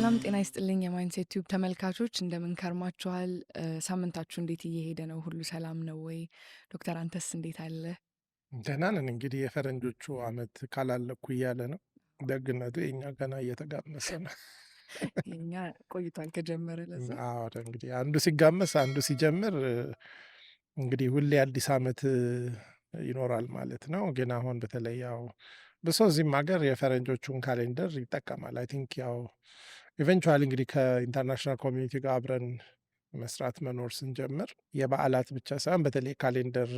ሰላም ጤና ይስጥልኝ የማይንሴት ቲዩብ ተመልካቾች እንደምን ከርማችኋል? ሳምንታችሁ እንዴት እየሄደ ነው? ሁሉ ሰላም ነው ወይ? ዶክተር አንተስ እንዴት አለ? ደህና ነን። እንግዲህ የፈረንጆቹ አመት ካላለኩ እያለ ነው። ደግነቱ የኛ ገና እየተጋመሰ ነው። የኛ ቆይቷል ከጀመረ ለዛ። አዎ እንግዲህ አንዱ ሲጋመስ አንዱ ሲጀምር እንግዲህ ሁሌ አዲስ አመት ይኖራል ማለት ነው። ግን አሁን በተለይ ያው በሰው እዚህም ሀገር የፈረንጆቹን ካሌንደር ይጠቀማል። አይ ቲንክ ያው ኢቨንቹዋሊ እንግዲህ ከኢንተርናሽናል ኮሚኒቲ ጋር አብረን መስራት መኖር ስንጀምር የበዓላት ብቻ ሳይሆን በተለይ ካሌንደር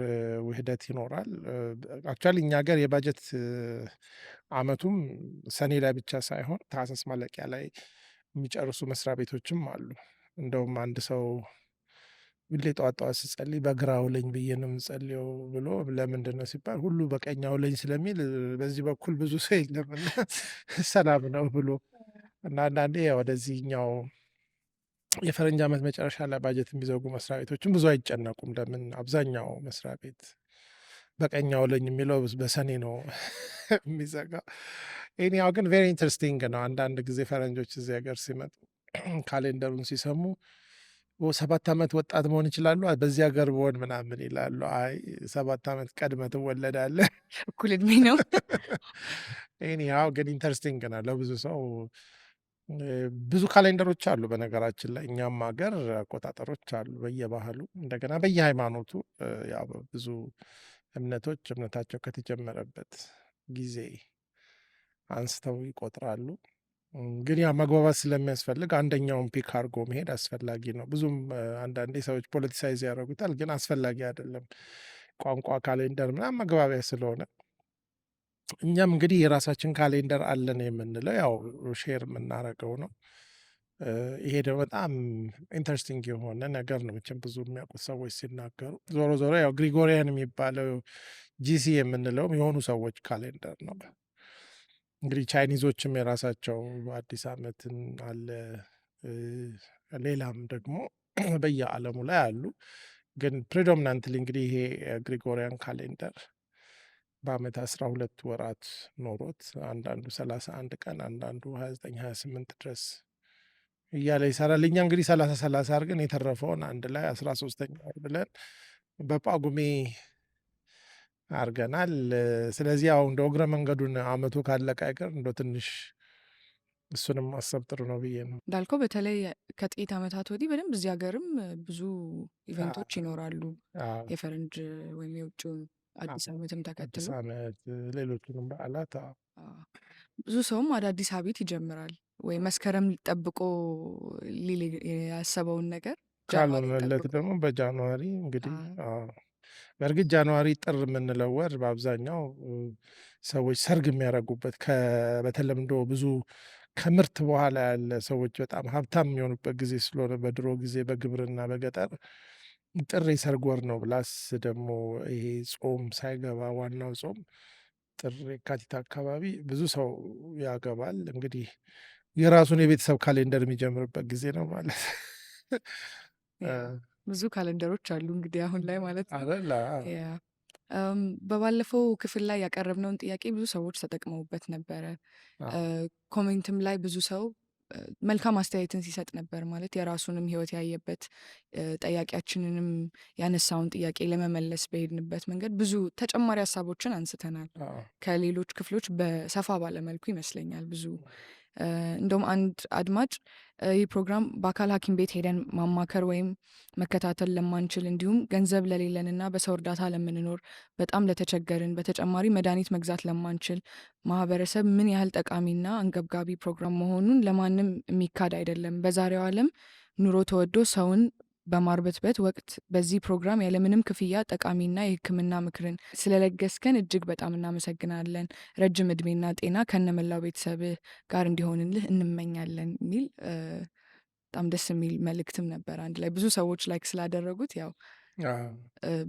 ውህደት ይኖራል። አክቹዋሊ እኛ ሀገር የባጀት አመቱም ሰኔ ላይ ብቻ ሳይሆን ታህሳስ ማለቂያ ላይ የሚጨርሱ መስሪያ ቤቶችም አሉ። እንደውም አንድ ሰው ሁሌ ጠዋት ጠዋት ስጸልይ በግራ አውለኝ ብዬ ነው የምጸልየው ብሎ ለምንድን ነው ሲባል ሁሉ በቀኝ አውለኝ ስለሚል በዚህ በኩል ብዙ ሰው የለምና ሰላም ነው ብሎ እና አንዳንዴ ወደዚህኛው የፈረንጅ ዓመት መጨረሻ ላይ ባጀት የሚዘጉ መስሪያ ቤቶችም ብዙ አይጨነቁም። ለምን አብዛኛው መስሪያ ቤት በቀኝ አውለኝ የሚለው በሰኔ ነው የሚዘጋው። ኤኒሃው ግን ቬሪ ኢንተረስቲንግ ነው። አንዳንድ ጊዜ ፈረንጆች እዚህ ሀገር ሲመጡ ካሌንደሩን ሲሰሙ 7 ዓመት ወጣት መሆን ይችላሉ በዚህ ሀገር ብሆን ምናምን ይላሉ። አይ 7 ዓመት ቀድመህ ትወለዳለህ። እኩል እድሜ ነው። ኤኒሃው ግን ኢንተረስቲንግ ነው ለብዙ ሰው። ብዙ ካሌንደሮች አሉ በነገራችን ላይ እኛም ሀገር አቆጣጠሮች አሉ በየባህሉ እንደገና በየሃይማኖቱ ያው ብዙ እምነቶች እምነታቸው ከተጀመረበት ጊዜ አንስተው ይቆጥራሉ። ግን ያው መግባባት ስለሚያስፈልግ አንደኛውን ፒክ አድርጎ መሄድ አስፈላጊ ነው። ብዙም አንዳንዴ ሰዎች ፖለቲሳይዝ ያደርጉታል ግን አስፈላጊ አይደለም። ቋንቋ ካሌንደር ምናምን መግባቢያ ስለሆነ እኛም እንግዲህ የራሳችን ካሌንደር አለን የምንለው ያው ሼር የምናደርገው ነው። ይሄ ደግሞ በጣም ኢንተረስቲንግ የሆነ ነገር ነው። መቼም ብዙ የሚያውቁት ሰዎች ሲናገሩ ዞሮ ዞሮ ያው ግሪጎሪያን የሚባለው ጂሲ የምንለውም የሆኑ ሰዎች ካሌንደር ነው። እንግዲህ ቻይኒዞችም የራሳቸው አዲስ ዓመትን አለ። ሌላም ደግሞ በየዓለሙ ላይ አሉ። ግን ፕሬዶሚናንትሊ እንግዲህ ይሄ ግሪጎሪያን ካሌንደር በአመት 12 ወራት ኖሮት አንዳንዱ 31 ቀን አንዳንዱ 29 28 ድረስ እያለ ይሰራል። እኛ እንግዲህ 30 አድርገን የተረፈውን አንድ ላይ 13ኛ ወር ብለን በጳጉሜ አድርገናል። ስለዚህ ያው እንደ እግረ መንገዱን አመቱ ካለቀ አይቀር እንደ ትንሽ እሱንም ማሰብ ጥሩ ነው ብዬ ነው። እንዳልከው በተለይ ከጥቂት ዓመታት ወዲህ በደንብ እዚህ ሀገርም ብዙ ኢቨንቶች ይኖራሉ። የፈረንጅ ወይም የውጭውን አዲስ ዓመትም አዲስ ተከትሎ ዓመት ሌሎቹንም በዓላት ብዙ ሰውም አዳዲስ ሀቢት ይጀምራል ወይ መስከረም ጠብቆ ሊል ያሰበውን ነገር ካልሆነለት ደግሞ በጃንዋሪ እንግዲህ በእርግጥ ጃንዋሪ ጥር የምንለው ወር በአብዛኛው ሰዎች ሰርግ የሚያደርጉበት በተለምዶ ብዙ ከምርት በኋላ ያለ ሰዎች በጣም ሀብታም የሚሆኑበት ጊዜ ስለሆነ በድሮ ጊዜ በግብርና በገጠር ጥር የሰርግ ወር ነው። ብላስ ደግሞ ይሄ ጾም ሳይገባ ዋናው ጾም ጥር የካቲት አካባቢ ብዙ ሰው ያገባል። እንግዲህ የራሱን የቤተሰብ ካሌንደር የሚጀምርበት ጊዜ ነው ማለት ብዙ ካሌንደሮች አሉ እንግዲህ አሁን ላይ ማለት ነው። አይደል? በባለፈው ክፍል ላይ ያቀረብነውን ጥያቄ ብዙ ሰዎች ተጠቅመውበት ነበረ። ኮሜንትም ላይ ብዙ ሰው መልካም አስተያየትን ሲሰጥ ነበር። ማለት የራሱንም ህይወት ያየበት ጠያቂያችንንም ያነሳውን ጥያቄ ለመመለስ በሄድንበት መንገድ ብዙ ተጨማሪ ሀሳቦችን አንስተናል። ከሌሎች ክፍሎች በሰፋ ባለመልኩ ይመስለኛል ብዙ እንደውም አንድ አድማጭ ይህ ፕሮግራም በአካል ሐኪም ቤት ሄደን ማማከር ወይም መከታተል ለማንችል እንዲሁም ገንዘብ ለሌለንና በሰው እርዳታ ለምንኖር በጣም ለተቸገርን በተጨማሪ መድኃኒት መግዛት ለማንችል ማህበረሰብ ምን ያህል ጠቃሚና አንገብጋቢ ፕሮግራም መሆኑን ለማንም የሚካድ አይደለም። በዛሬው ዓለም ኑሮ ተወዶ ሰውን በማርበትበት ወቅት በዚህ ፕሮግራም ያለምንም ክፍያ ጠቃሚና የሕክምና ምክርን ስለለገስከን እጅግ በጣም እናመሰግናለን። ረጅም እድሜና ጤና ከነመላው ቤተሰብህ ጋር እንዲሆንልህ እንመኛለን የሚል በጣም ደስ የሚል መልእክትም ነበር። አንድ ላይ ብዙ ሰዎች ላይክ ስላደረጉት ያው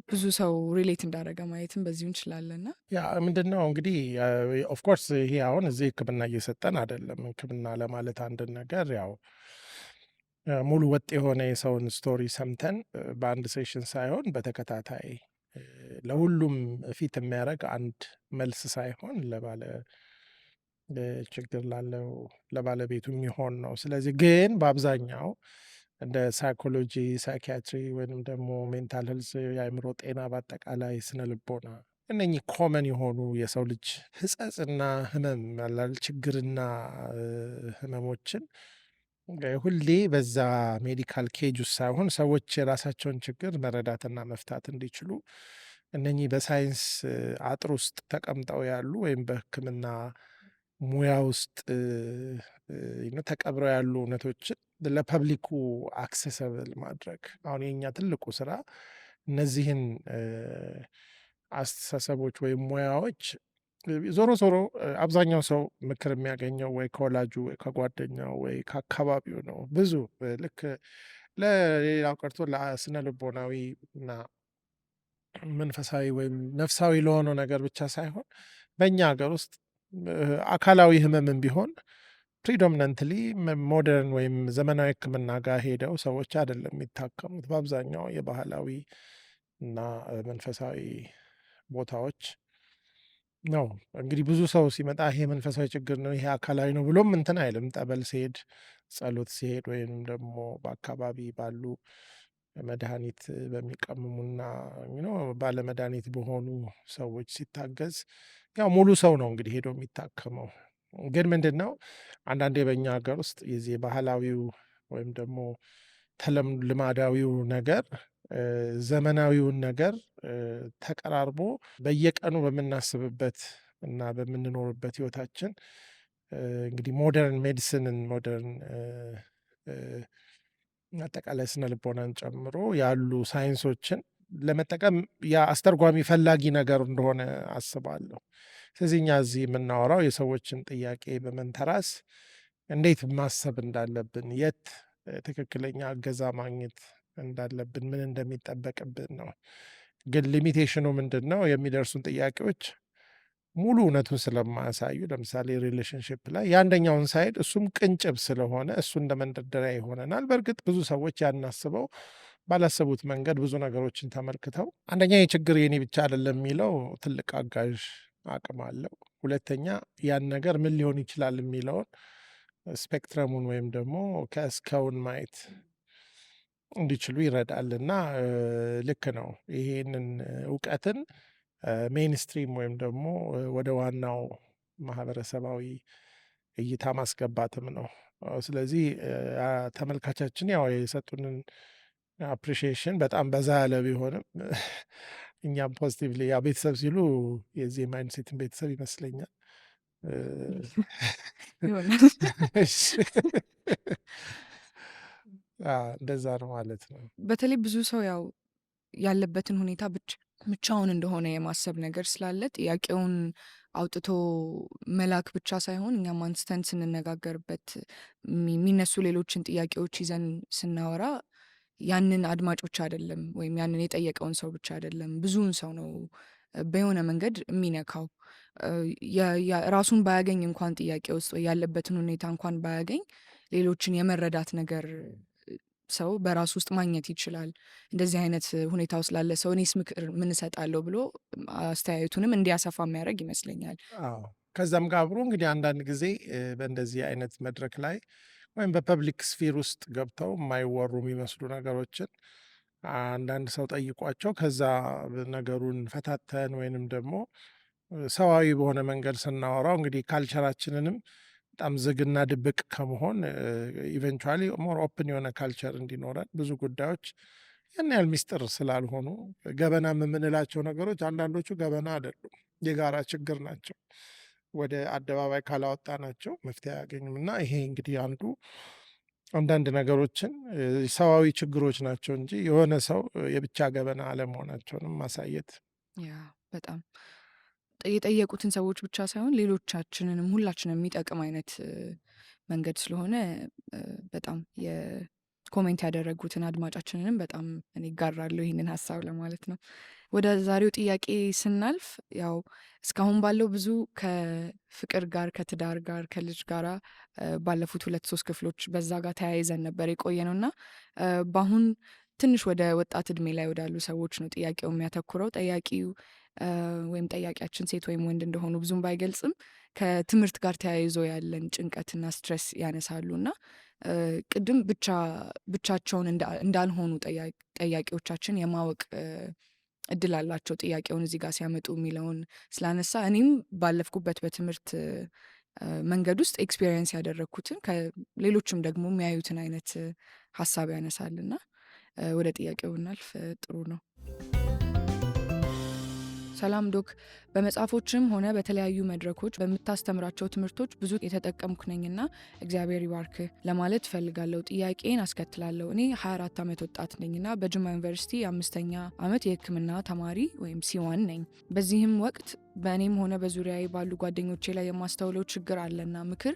ብዙ ሰው ሪሌት እንዳደረገ ማየትም በዚሁ እንችላለንና ያ ምንድነው እንግዲህ ኦፍኮርስ ይሄ አሁን እዚህ ሕክምና እየሰጠን አይደለም። ሕክምና ለማለት አንድን ነገር ያው ሙሉ ወጥ የሆነ የሰውን ስቶሪ ሰምተን በአንድ ሴሽን ሳይሆን በተከታታይ ለሁሉም ፊት የሚያደርግ አንድ መልስ ሳይሆን ለባለ ችግር ላለው ለባለቤቱ የሚሆን ነው። ስለዚህ ግን በአብዛኛው እንደ ሳይኮሎጂ፣ ሳይኪያትሪ ወይንም ደግሞ ሜንታል ሄልዝ የአእምሮ ጤና በአጠቃላይ ስነ ልቦና እነኚህ ኮመን የሆኑ የሰው ልጅ ህጸጽና ህመም ያላል ችግርና ህመሞችን ሁሌ በዛ ሜዲካል ኬጅ ውስጥ ሳይሆን ሰዎች የራሳቸውን ችግር መረዳትና መፍታት እንዲችሉ እነኚህ በሳይንስ አጥር ውስጥ ተቀምጠው ያሉ ወይም በሕክምና ሙያ ውስጥ ተቀብረው ያሉ እውነቶችን ለፐብሊኩ አክሰሰብል ማድረግ አሁን የኛ ትልቁ ስራ እነዚህን አስተሳሰቦች ወይም ሙያዎች ዞሮ ዞሮ አብዛኛው ሰው ምክር የሚያገኘው ወይ ከወላጁ ወይ ከጓደኛው ወይ ከአካባቢው ነው። ብዙ ልክ ለሌላው ቀርቶ ለስነ ልቦናዊ እና መንፈሳዊ ወይም ነፍሳዊ ለሆነው ነገር ብቻ ሳይሆን በእኛ ሀገር ውስጥ አካላዊ ህመምም ቢሆን ፕሪዶሚናንትሊ ሞደርን ወይም ዘመናዊ ሕክምና ጋር ሄደው ሰዎች አይደለም የሚታከሙት። በአብዛኛው የባህላዊ እና መንፈሳዊ ቦታዎች ነው። እንግዲህ ብዙ ሰው ሲመጣ ይሄ መንፈሳዊ ችግር ነው፣ ይሄ አካላዊ ነው ብሎም እንትን አይልም። ጠበል ሲሄድ፣ ጸሎት ሲሄድ ወይም ደግሞ በአካባቢ ባሉ መድኃኒት በሚቀምሙና ባለመድኃኒት በሆኑ ሰዎች ሲታገዝ ያው ሙሉ ሰው ነው እንግዲህ ሄዶ የሚታከመው። ግን ምንድን ነው አንዳንዴ በእኛ ሀገር ውስጥ የዚህ ባህላዊው ወይም ደግሞ ልማዳዊው ነገር ዘመናዊውን ነገር ተቀራርቦ በየቀኑ በምናስብበት እና በምንኖርበት ህይወታችን እንግዲህ ሞደርን ሜዲሲንን ሞደርን አጠቃላይ ስነ ልቦናን ጨምሮ ያሉ ሳይንሶችን ለመጠቀም ያ አስተርጓሚ ፈላጊ ነገር እንደሆነ አስባለሁ። ስለዚህ እኛ እዚህ የምናወራው የሰዎችን ጥያቄ በመንተራስ እንዴት ማሰብ እንዳለብን፣ የት ትክክለኛ እገዛ ማግኘት እንዳለብን፣ ምን እንደሚጠበቅብን ነው። ግን ሊሚቴሽኑ ምንድን ነው? የሚደርሱን ጥያቄዎች ሙሉ እውነቱን ስለማያሳዩ ለምሳሌ ሪሌሽንሽፕ ላይ የአንደኛውን ሳይድ እሱም ቅንጭብ ስለሆነ እሱ እንደ መንደርደሪያ ይሆነናል። በእርግጥ ብዙ ሰዎች ያን አስበው ባላሰቡት መንገድ ብዙ ነገሮችን ተመልክተው አንደኛ የችግር የኔ ብቻ አይደለም የሚለው ትልቅ አጋዥ አቅም አለው። ሁለተኛ ያን ነገር ምን ሊሆን ይችላል የሚለውን ስፔክትረሙን ወይም ደግሞ ከእስከውን ማየት እንዲችሉ ይረዳል። እና ልክ ነው። ይሄንን እውቀትን ሜይንስትሪም ወይም ደግሞ ወደ ዋናው ማህበረሰባዊ እይታ ማስገባትም ነው። ስለዚህ ተመልካቻችን ያው የሰጡንን አፕሪሺዬሽን በጣም በዛ ያለ ቢሆንም እኛም ፖዚቲቭሊ ያ ቤተሰብ ሲሉ የዚህ ማይንድሴትን ቤተሰብ ይመስለኛል ይሆናል። እንደዛ ነው ማለት ነው። በተለይ ብዙ ሰው ያው ያለበትን ሁኔታ ብቻውን እንደሆነ የማሰብ ነገር ስላለ ጥያቄውን አውጥቶ መላክ ብቻ ሳይሆን እኛም አንስተን ስንነጋገርበት የሚነሱ ሌሎችን ጥያቄዎች ይዘን ስናወራ ያንን አድማጭ ብቻ አይደለም ወይም ያንን የጠየቀውን ሰው ብቻ አይደለም ብዙውን ሰው ነው በሆነ መንገድ የሚነካው። ራሱን ባያገኝ እንኳን ጥያቄ ውስጥ ወይ ያለበትን ሁኔታ እንኳን ባያገኝ ሌሎችን የመረዳት ነገር ሰው በራሱ ውስጥ ማግኘት ይችላል። እንደዚህ አይነት ሁኔታ ውስጥ ላለ ሰው እኔስ ምክር ምን እሰጣለሁ ብሎ አስተያየቱንም እንዲያሰፋ የሚያደርግ ይመስለኛል። አዎ ከዛም ጋር አብሮ እንግዲህ አንዳንድ ጊዜ በእንደዚህ አይነት መድረክ ላይ ወይም በፐብሊክ ስፊር ውስጥ ገብተው የማይወሩ የሚመስሉ ነገሮችን አንዳንድ ሰው ጠይቋቸው ከዛ ነገሩን ፈታተን ወይንም ደግሞ ሰዋዊ በሆነ መንገድ ስናወራው እንግዲህ ካልቸራችንንም በጣም ዝግና ድብቅ ከመሆን ኢቨንቹዋሊ ሞር ኦፕን የሆነ ካልቸር እንዲኖረን ብዙ ጉዳዮች ያን ያህል ሚስጥር ስላልሆኑ ገበናም የምንላቸው ነገሮች አንዳንዶቹ ገበና አይደሉም፣ የጋራ ችግር ናቸው። ወደ አደባባይ ካላወጣ ናቸው መፍትሄ አያገኙም። እና ይሄ እንግዲህ አንዱ አንዳንድ ነገሮችን ሰዋዊ ችግሮች ናቸው እንጂ የሆነ ሰው የብቻ ገበና አለመሆናቸውንም ማሳየት ያ በጣም የጠየቁትን ሰዎች ብቻ ሳይሆን ሌሎቻችንንም ሁላችንም የሚጠቅም አይነት መንገድ ስለሆነ በጣም የኮሜንት ያደረጉትን አድማጫችንንም በጣም እኔ ጋራለሁ ይህንን ሀሳብ ለማለት ነው። ወደ ዛሬው ጥያቄ ስናልፍ ያው እስካሁን ባለው ብዙ ከፍቅር ጋር ከትዳር ጋር ከልጅ ጋራ ባለፉት 2-3 ክፍሎች በዛ ጋር ተያይዘን ነበር የቆየ ነው እና በአሁን ትንሽ ወደ ወጣት እድሜ ላይ ወዳሉ ሰዎች ነው ጥያቄው የሚያተኩረው። ጠያቂው ወይም ጠያቂያችን ሴት ወይም ወንድ እንደሆኑ ብዙም ባይገልጽም ከትምህርት ጋር ተያይዞ ያለን ጭንቀትና ስትረስ ያነሳሉ እና ቅድም ብቻቸውን እንዳልሆኑ ጠያቂዎቻችን የማወቅ እድል አላቸው ጥያቄውን እዚህ ጋር ሲያመጡ የሚለውን ስላነሳ እኔም ባለፍኩበት በትምህርት መንገድ ውስጥ ኤክስፔሪየንስ ያደረግኩትን ከሌሎችም ደግሞ የሚያዩትን አይነት ሀሳብ ያነሳልና ወደ ጥያቄው ብናልፍ ጥሩ ነው። ሰላም ዶክ፣ በመጽሐፎችም ሆነ በተለያዩ መድረኮች በምታስተምራቸው ትምህርቶች ብዙ የተጠቀምኩ ነኝና እግዚአብሔር ይባርክህ ለማለት እፈልጋለሁ። ጥያቄን አስከትላለሁ። እኔ 24 ዓመት ወጣት ነኝና በጅማ ዩኒቨርሲቲ የ5ኛ ዓመት የሕክምና ተማሪ ወይም ሲዋን ነኝ። በዚህም ወቅት በእኔም ሆነ በዙሪያዬ ባሉ ጓደኞቼ ላይ የማስተውለው ችግር አለና ምክር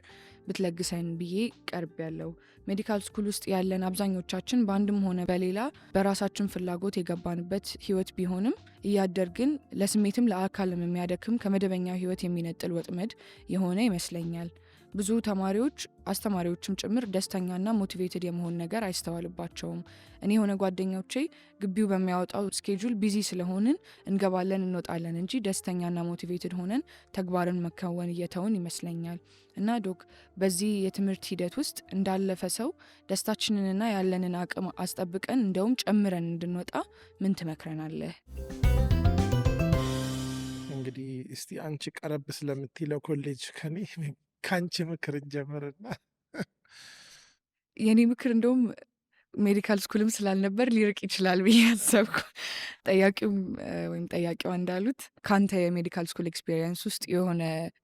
ብትለግሰን ብዬ ቀርብ ያለው። ሜዲካል ስኩል ውስጥ ያለን አብዛኞቻችን በአንድም ሆነ በሌላ በራሳችን ፍላጎት የገባንበት ህይወት ቢሆንም እያደር ግን ለስሜትም ለአካልም የሚያደክም ከመደበኛው ህይወት የሚነጥል ወጥመድ የሆነ ይመስለኛል። ብዙ ተማሪዎች አስተማሪዎችም ጭምር ደስተኛና ሞቲቬትድ የመሆን ነገር አይስተዋልባቸውም። እኔ የሆነ ጓደኞቼ ግቢው በሚያወጣው ስኬጁል ቢዚ ስለሆንን እንገባለን እንወጣለን እንጂ ደስተኛና ሞቲቬትድ ሆነን ተግባርን መከወን እየተውን ይመስለኛል። እና ዶክ፣ በዚህ የትምህርት ሂደት ውስጥ እንዳለፈ ሰው ደስታችንንና ያለንን አቅም አስጠብቀን እንደውም ጨምረን እንድንወጣ ምን ትመክረናለህ? እንግዲህ እስቲ አንቺ ቀረብ ስለምትለው ኮሌጅ ከአንቺ ምክር እንጀምርና የኔ ምክር እንደውም ሜዲካል ስኩልም ስላልነበር ሊርቅ ይችላል ብዬ አሰብኩ። ጠያቂውም ወይም ጠያቂዋ እንዳሉት ከአንተ የሜዲካል ስኩል ኤክስፔሪየንስ ውስጥ የሆነ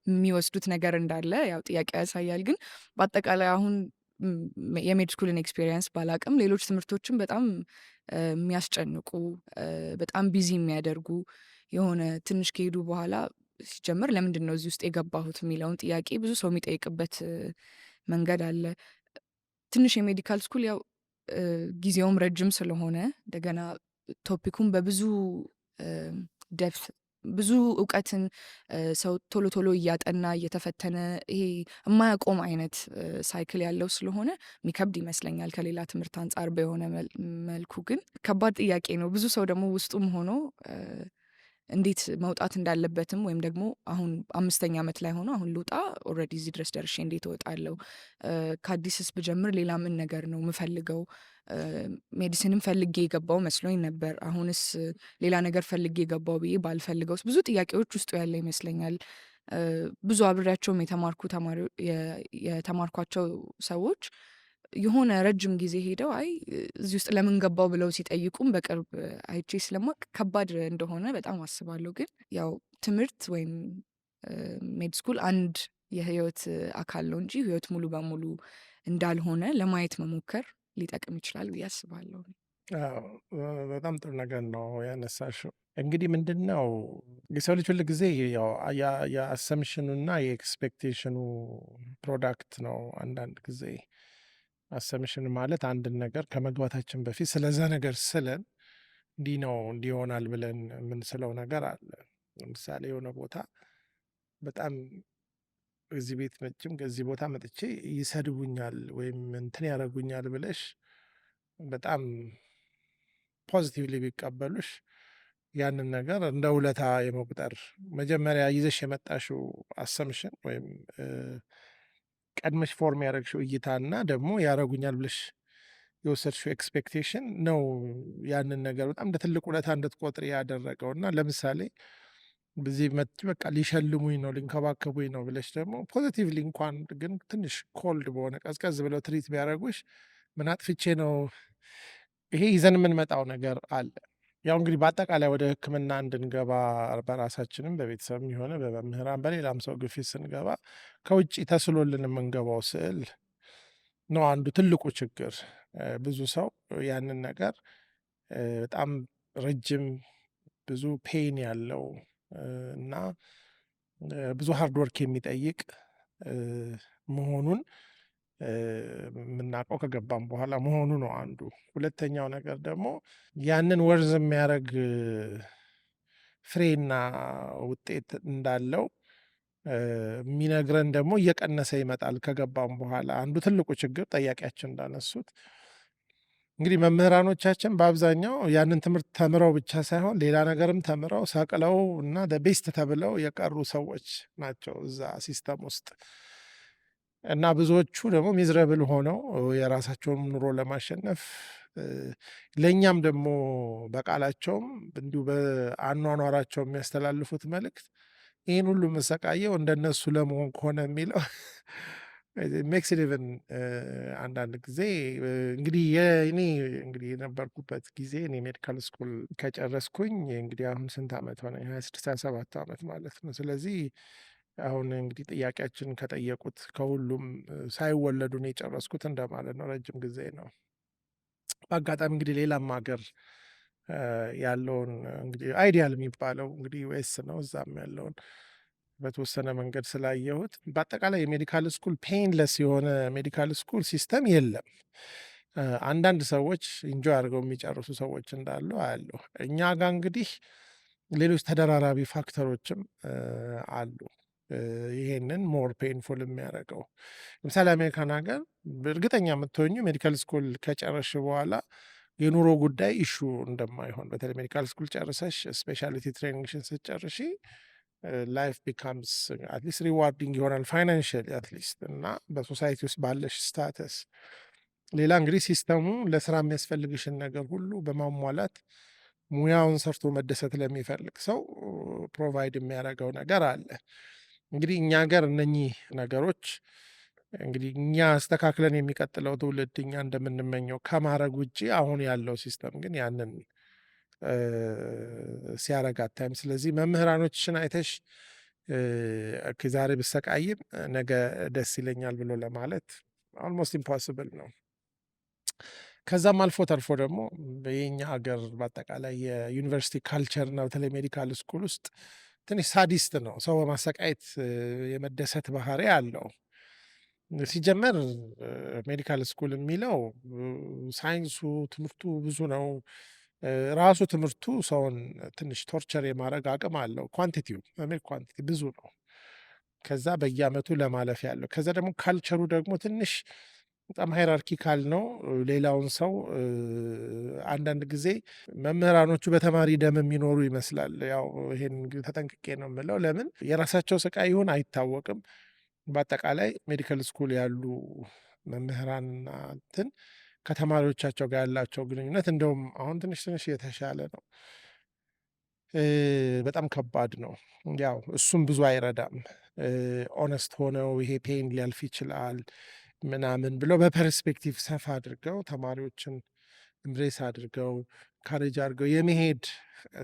የሚወስዱት ነገር እንዳለ ያው ጥያቄ ያሳያል። ግን በአጠቃላይ አሁን የሜድ ስኩልን ኤክስፔሪየንስ ባላቅም ሌሎች ትምህርቶችን በጣም የሚያስጨንቁ በጣም ቢዚ የሚያደርጉ የሆነ ትንሽ ከሄዱ በኋላ ሲጀምር ለምንድን ነው እዚህ ውስጥ የገባሁት የሚለውን ጥያቄ ብዙ ሰው የሚጠይቅበት መንገድ አለ። ትንሽ የሜዲካል ስኩል ያው ጊዜውም ረጅም ስለሆነ እንደገና ቶፒኩም በብዙ ደፕት ብዙ እውቀትን ሰው ቶሎ ቶሎ እያጠና እየተፈተነ ይሄ የማያቆም አይነት ሳይክል ያለው ስለሆነ የሚከብድ ይመስለኛል ከሌላ ትምህርት አንጻር በሆነ መልኩ። ግን ከባድ ጥያቄ ነው። ብዙ ሰው ደግሞ ውስጡም ሆኖ እንዴት መውጣት እንዳለበትም ወይም ደግሞ አሁን 5ኛ ዓመት ላይ ሆኖ አሁን ልውጣ ኦልሬዲ እዚህ ድረስ ደርሼ እንዴት እወጣለሁ? ከአዲስስ ብጀምር ሌላ ምን ነገር ነው የምፈልገው? ሜዲሲንም ፈልጌ የገባው መስሎኝ ነበር። አሁንስ ሌላ ነገር ፈልጌ የገባው ብዬ ባልፈልገውስ? ብዙ ጥያቄዎች ውስጡ ያለ ይመስለኛል። ብዙ አብሬያቸውም የተማርኳቸው ሰዎች የሆነ ረጅም ጊዜ ሄደው አይ እዚህ ውስጥ ለምን ገባው ብለው ሲጠይቁም በቅርብ አይቼ ስለማቅ ከባድ እንደሆነ በጣም አስባለሁ። ግን ያው ትምህርት ወይም ሜድ ስኩል አንድ የህይወት አካል ነው እንጂ ህይወት ሙሉ በሙሉ እንዳልሆነ ለማየት መሞከር ሊጠቅም ይችላል ብዬ አስባለሁ። በጣም ጥሩ ነገር ነው ያነሳሽው። እንግዲህ ምንድን ነው የሰው ልጅ ሁል ጊዜ የአሰምሽኑና የኤክስፔክቴሽኑ ፕሮዳክት ነው። አንዳንድ ጊዜ አሰምሽን ማለት አንድን ነገር ከመግባታችን በፊት ስለዛ ነገር ስለን እንዲህ ነው እንዲህ ይሆናል ብለን የምንስለው ነገር አለ። ለምሳሌ የሆነ ቦታ በጣም እዚህ ቤት መቼም ከዚህ ቦታ መጥቼ ይሰድቡኛል ወይም እንትን ያደርጉኛል ብለሽ በጣም ፖዚቲቭሊ ቢቀበሉሽ ያንን ነገር እንደ ውለታ የመቁጠር መጀመሪያ ይዘሽ የመጣሽው አሰምሽን ወይም ቀድመሽ ፎርም ያደረግሽው እይታና ደግሞ ያደረጉኛል ብለሽ የወሰድሽው ኤክስፔክቴሽን ነው ያንን ነገር በጣም እንደ ትልቅ ውለታ እንድትቆጥሪ ያደረገው። እና ለምሳሌ በዚህ በቃ ሊሸልሙኝ ነው ሊንከባከቡኝ ነው ብለሽ ደግሞ ፖዚቲቭሊ እንኳን ግን ትንሽ ኮልድ በሆነ ቀዝቀዝ ብለው ትሪት ቢያደርጉሽ ምን አጥፍቼ ነው? ይሄ ይዘን የምንመጣው ነገር አለ። ያው እንግዲህ በአጠቃላይ ወደ ሕክምና እንድንገባ በራሳችንም በቤተሰብም የሆነ በመምህራን በሌላም ሰው ግፊት ስንገባ ከውጭ ተስሎልን የምንገባው ስዕል ነው አንዱ ትልቁ ችግር። ብዙ ሰው ያንን ነገር በጣም ረጅም ብዙ ፔን ያለው እና ብዙ ሃርድ ወርክ የሚጠይቅ መሆኑን የምናውቀው ከገባም በኋላ መሆኑ ነው አንዱ። ሁለተኛው ነገር ደግሞ ያንን ወርዝ የሚያደርግ ፍሬና ውጤት እንዳለው የሚነግረን ደግሞ እየቀነሰ ይመጣል ከገባም በኋላ። አንዱ ትልቁ ችግር ጠያቂያችን እንዳነሱት እንግዲህ መምህራኖቻችን በአብዛኛው ያንን ትምህርት ተምረው ብቻ ሳይሆን ሌላ ነገርም ተምረው ሰቅለው እና ቤስት ተብለው የቀሩ ሰዎች ናቸው እዛ ሲስተም ውስጥ እና ብዙዎቹ ደግሞ ሚዝረብል ሆነው የራሳቸውን ኑሮ ለማሸነፍ ለእኛም ደግሞ በቃላቸውም እንዲሁ በአኗኗራቸው የሚያስተላልፉት መልእክት ይህን ሁሉ የምሰቃየው እንደነሱ ለመሆን ከሆነ የሚለው ሜክስ ኢቨን አንዳንድ ጊዜ እንግዲህ እኔ እንግዲህ የነበርኩበት ጊዜ እኔ ሜዲካል ስኩል ከጨረስኩኝ እንግዲህ አሁን ስንት ዓመት ሆነ? 26 27 ዓመት ማለት ነው። ስለዚህ አሁን እንግዲህ ጥያቄያችን ከጠየቁት ከሁሉም ሳይወለዱ ነው የጨረስኩት እንደማለት ነው። ረጅም ጊዜ ነው። በአጋጣሚ እንግዲህ ሌላም ሀገር ያለውን እንግዲህ አይዲያል የሚባለው እንግዲህ ዩኤስ ነው። እዛም ያለውን በተወሰነ መንገድ ስላየሁት በአጠቃላይ የሜዲካል ስኩል ፔንለስ የሆነ ሜዲካል ስኩል ሲስተም የለም። አንዳንድ ሰዎች ኢንጆይ አድርገው የሚጨርሱ ሰዎች እንዳሉ አያለሁ። እኛ ጋር እንግዲህ ሌሎች ተደራራቢ ፋክተሮችም አሉ ይሄንን ሞር ፔንፉል የሚያደርገው። ለምሳሌ አሜሪካን ሀገር እርግጠኛ የምትሆኙ ሜዲካል ስኩል ከጨረስሽ በኋላ የኑሮ ጉዳይ ኢሹ እንደማይሆን፣ በተለይ ሜዲካል ስኩል ጨርሰሽ ስፔሻሊቲ ትሬኒንግሽን ስትጨርሺ ላይፍ ቢካምስ አትሊስት ሪዋርዲንግ ይሆናል ፋይናንሽል አትሊስት እና በሶሳይቲ ውስጥ ባለሽ ስታተስ። ሌላ እንግዲህ ሲስተሙ ለስራ የሚያስፈልግሽን ነገር ሁሉ በማሟላት ሙያውን ሰርቶ መደሰት ለሚፈልግ ሰው ፕሮቫይድ የሚያደርገው ነገር አለ። እንግዲህ እኛ ሀገር እነኚህ ነገሮች እንግዲህ እኛ አስተካክለን የሚቀጥለው ትውልድ እኛ እንደምንመኘው ከማድረግ ውጭ አሁን ያለው ሲስተም ግን ያንን ሲያረግ አታይም። ስለዚህ መምህራኖችሽን አይተሽ ዛሬ ብሰቃይም ነገ ደስ ይለኛል ብሎ ለማለት ኦልሞስት ኢምፖስብል ነው። ከዛም አልፎ ተርፎ ደግሞ የኛ ሀገር በአጠቃላይ የዩኒቨርሲቲ ካልቸር እና በተለይ ሜዲካል ስኩል ውስጥ ትንሽ ሳዲስት ነው። ሰው በማሰቃየት የመደሰት ባህሪ አለው። ሲጀመር ሜዲካል ስኩል የሚለው ሳይንሱ ትምህርቱ ብዙ ነው። ራሱ ትምህርቱ ሰውን ትንሽ ቶርቸር የማድረግ አቅም አለው። ኳንቲቲው ኳንቲቲ ብዙ ነው። ከዛ በየአመቱ ለማለፍ ያለው ከዛ ደግሞ ካልቸሩ ደግሞ ትንሽ በጣም ሃይራርኪካል ነው። ሌላውን ሰው አንዳንድ ጊዜ መምህራኖቹ በተማሪ ደም የሚኖሩ ይመስላል። ያው ይሄን ተጠንቅቄ ነው የምለው። ለምን የራሳቸው ስቃይ ይሁን አይታወቅም። በአጠቃላይ ሜዲካል ስኩል ያሉ መምህራንና እንትን ከተማሪዎቻቸው ጋር ያላቸው ግንኙነት እንደውም አሁን ትንሽ ትንሽ የተሻለ ነው። በጣም ከባድ ነው። ያው እሱም ብዙ አይረዳም። ኦነስት ሆነው ይሄ ፔን ሊያልፍ ይችላል ምናምን ብለው በፐርስፔክቲቭ ሰፋ አድርገው ተማሪዎችን ኢምብሬስ አድርገው ካሬጅ አድርገው የመሄድ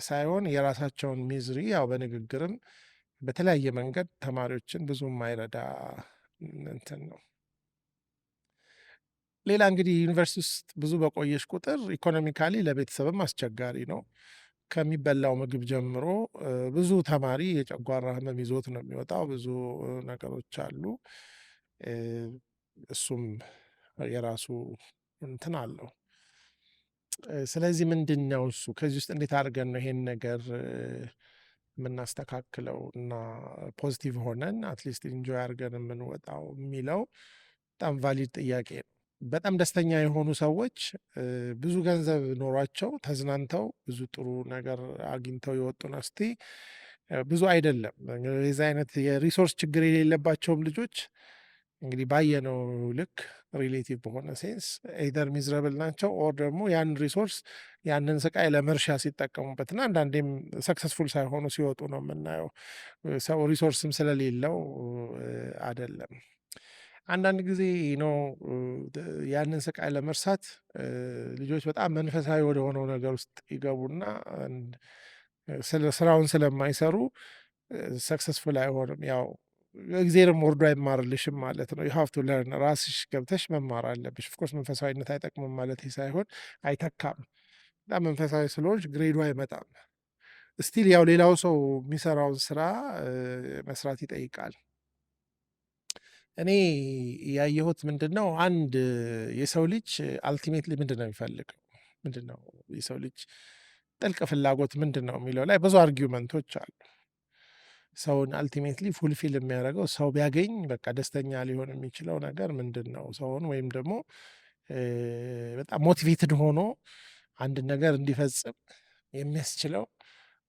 ሳይሆን የራሳቸውን ሚዝሪ ያው በንግግርም በተለያየ መንገድ ተማሪዎችን ብዙ የማይረዳ እንትን ነው። ሌላ እንግዲህ ዩኒቨርሲቲ ውስጥ ብዙ በቆየሽ ቁጥር ኢኮኖሚካሊ ለቤተሰብም አስቸጋሪ ነው። ከሚበላው ምግብ ጀምሮ ብዙ ተማሪ የጨጓራ ህመም ይዞት ነው የሚወጣው። ብዙ ነገሮች አሉ። እሱም የራሱ እንትን አለው። ስለዚህ ምንድን ነው እሱ ከዚህ ውስጥ እንዴት አድርገን ነው ይሄን ነገር የምናስተካክለው እና ፖዚቲቭ ሆነን አትሊስት ኢንጆይ አድርገን የምንወጣው የሚለው በጣም ቫሊድ ጥያቄ ነው። በጣም ደስተኛ የሆኑ ሰዎች ብዙ ገንዘብ ኖሯቸው ተዝናንተው ብዙ ጥሩ ነገር አግኝተው የወጡን እስቲ ብዙ አይደለም። የዚህ አይነት የሪሶርስ ችግር የሌለባቸውም ልጆች እንግዲህ ባየነው ልክ ሪሌቲቭ በሆነ ሴንስ ኤይደር ሚዝረብል ናቸው ኦር ደግሞ ያን ሪሶርስ ያንን ስቃይ ለመርሻ ሲጠቀሙበትና አንዳንዴም ሰክሰስፉል ሳይሆኑ ሲወጡ ነው የምናየው። ሰው ሪሶርስም ስለሌለው አይደለም። አንዳንድ ጊዜ ነው ያንን ስቃይ ለመርሳት ልጆች በጣም መንፈሳዊ ወደሆነው ነገር ውስጥ ይገቡና ስራውን ስለማይሰሩ ሰክሰስፉል አይሆንም። ያው እግዜርም ወርዶ አይማርልሽም ማለት ነው። ዩ ቱ ለርን ራስሽ ገብተሽ መማር አለብሽ። ኦፍኮርስ መንፈሳዊነት አይጠቅምም ማለት ሳይሆን አይተካም። በጣም መንፈሳዊ ስለሆንሽ ግሬዱ አይመጣም። ስቲል ያው ሌላው ሰው የሚሰራውን ስራ መስራት ይጠይቃል። እኔ ያየሁት ምንድን ነው አንድ የሰው ልጅ አልቲሜትሊ ምንድን ነው የሚፈልገው፣ ምንድን ነው የሰው ልጅ ጥልቅ ፍላጎት ምንድን ነው የሚለው ላይ ብዙ አርጊመንቶች አሉ። ሰውን አልቲሜትሊ ፉልፊል የሚያደርገው ሰው ቢያገኝ በቃ ደስተኛ ሊሆን የሚችለው ነገር ምንድን ነው? ሰውን ወይም ደግሞ በጣም ሞቲቬትድ ሆኖ አንድ ነገር እንዲፈጽም የሚያስችለው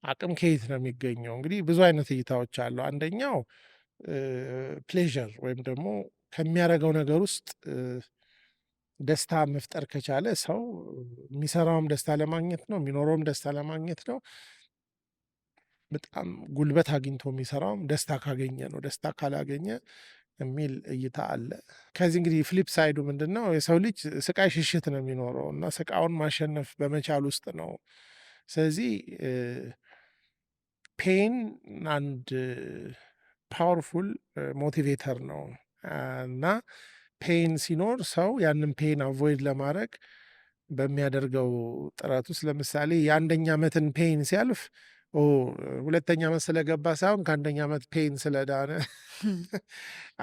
አቅም ከየት ነው የሚገኘው? እንግዲህ ብዙ አይነት እይታዎች አሉ። አንደኛው ፕሌዠር ወይም ደግሞ ከሚያደርገው ነገር ውስጥ ደስታ መፍጠር ከቻለ ሰው የሚሰራውም ደስታ ለማግኘት ነው፣ የሚኖረውም ደስታ ለማግኘት ነው። በጣም ጉልበት አግኝቶ የሚሰራውም ደስታ ካገኘ ነው። ደስታ ካላገኘ የሚል እይታ አለ። ከዚህ እንግዲህ ፍሊፕ ሳይዱ ምንድን ነው? የሰው ልጅ ስቃይ ሽሽት ነው የሚኖረው እና ስቃውን ማሸነፍ በመቻል ውስጥ ነው። ስለዚህ ፔን አንድ ፓወርፉል ሞቲቬተር ነው እና ፔን ሲኖር ሰው ያንን ፔን አቮይድ ለማድረግ በሚያደርገው ጥረት ውስጥ ለምሳሌ የአንደኛ ዓመትን ፔን ሲያልፍ ሁለተኛ ዓመት ስለገባ ሳይሆን ከአንደኛ ዓመት ፔን ስለዳነ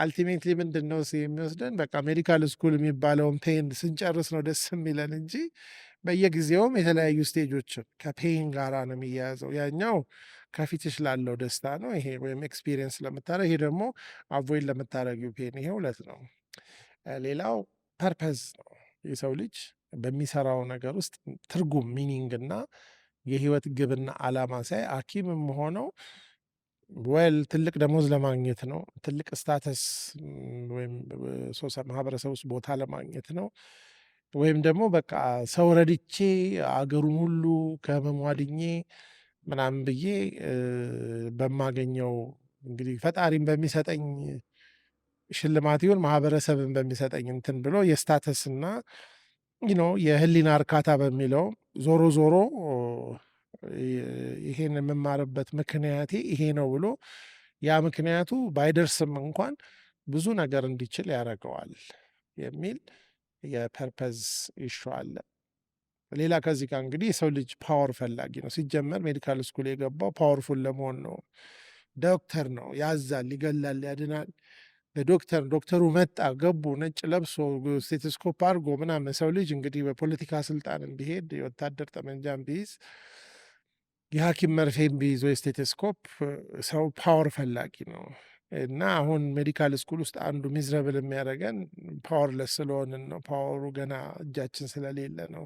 አልቲሜትሊ ምንድን ነው የሚወስደን በቃ ሜዲካል ስኩል የሚባለውን ፔን ስንጨርስ ነው ደስ የሚለን እንጂ በየጊዜውም የተለያዩ ስቴጆችን ከፔን ጋራ ነው የሚያያዘው። ያኛው ከፊትሽ ላለው ደስታ ነው ይሄ ወይም ኤክስፒሪየንስ ለምታደረግ፣ ይሄ ደግሞ አቮይድ ለምታደረጊው ፔን። ይሄ ሁለት ነው። ሌላው ፐርፐዝ ነው። የሰው ልጅ በሚሰራው ነገር ውስጥ ትርጉም ሚኒንግ እና የህይወት ግብና አላማ ሳይ ሐኪምም ሆነው ወል ትልቅ ደሞዝ ለማግኘት ነው፣ ትልቅ ስታተስ ወይም ማህበረሰብ ውስጥ ቦታ ለማግኘት ነው፣ ወይም ደግሞ በቃ ሰው ረድቼ አገሩን ሁሉ ከህመሙ አድኜ ምናምን ብዬ በማገኘው እንግዲህ ፈጣሪም በሚሰጠኝ ሽልማት ይሁን ማህበረሰብን በሚሰጠኝ እንትን ብሎ የስታተስና የህሊና እርካታ በሚለው ዞሮ ዞሮ ይሄን የምማርበት ምክንያቴ ይሄ ነው ብሎ ያ ምክንያቱ ባይደርስም እንኳን ብዙ ነገር እንዲችል ያደርገዋል የሚል የፐርፐዝ ኢሹ አለ። ሌላ ከዚህ ጋር እንግዲህ የሰው ልጅ ፓወር ፈላጊ ነው። ሲጀመር ሜዲካል ስኩል የገባው ፓወርፉል ለመሆን ነው። ዶክተር ነው፣ ያዛል፣ ይገላል፣ ያድናል። ዶክተሩ መጣ፣ ገቡ፣ ነጭ ለብሶ ስቴቶስኮፕ አድርጎ ምናምን። ሰው ልጅ እንግዲህ በፖለቲካ ስልጣን ቢሄድ የወታደር ጠመንጃን ቢይዝ የሐኪም መርፌን ቢይዝ ወይ ስቴቶስኮፕ ሰው ፓወር ፈላጊ ነው። እና አሁን ሜዲካል ስኩል ውስጥ አንዱ ሚዝረብል የሚያደርገን ፓወርለስ ስለሆንን ነው፣ ፓወሩ ገና እጃችን ስለሌለ ነው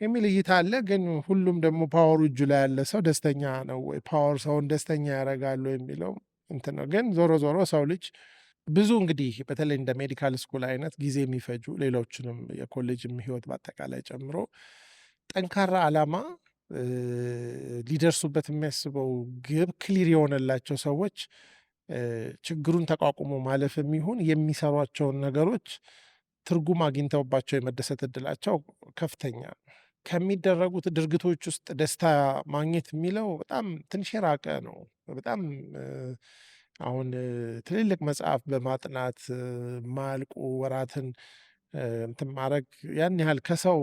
የሚል እይታ አለ። ግን ሁሉም ደግሞ ፓወሩ እጁ ላይ ያለ ሰው ደስተኛ ነው ወይ? ፓወር ሰውን ደስተኛ ያደርጋሉ የሚለው እንትን ነው። ግን ዞሮ ዞሮ ሰው ልጅ ብዙ እንግዲህ በተለይ እንደ ሜዲካል ስኩል አይነት ጊዜ የሚፈጁ ሌሎችንም የኮሌጅም ህይወት በአጠቃላይ ጨምሮ ጠንካራ ዓላማ ሊደርሱበት የሚያስበው ግብ ክሊር የሆነላቸው ሰዎች ችግሩን ተቋቁሞ ማለፍ የሚሆን የሚሰሯቸውን ነገሮች ትርጉም አግኝተውባቸው የመደሰት እድላቸው ከፍተኛ ነው። ከሚደረጉት ድርጊቶች ውስጥ ደስታ ማግኘት የሚለው በጣም ትንሽ የራቀ ነው። በጣም አሁን ትልልቅ መጽሐፍ በማጥናት ማያልቁ ወራትን እንትን ማድረግ ያን ያህል ከሰው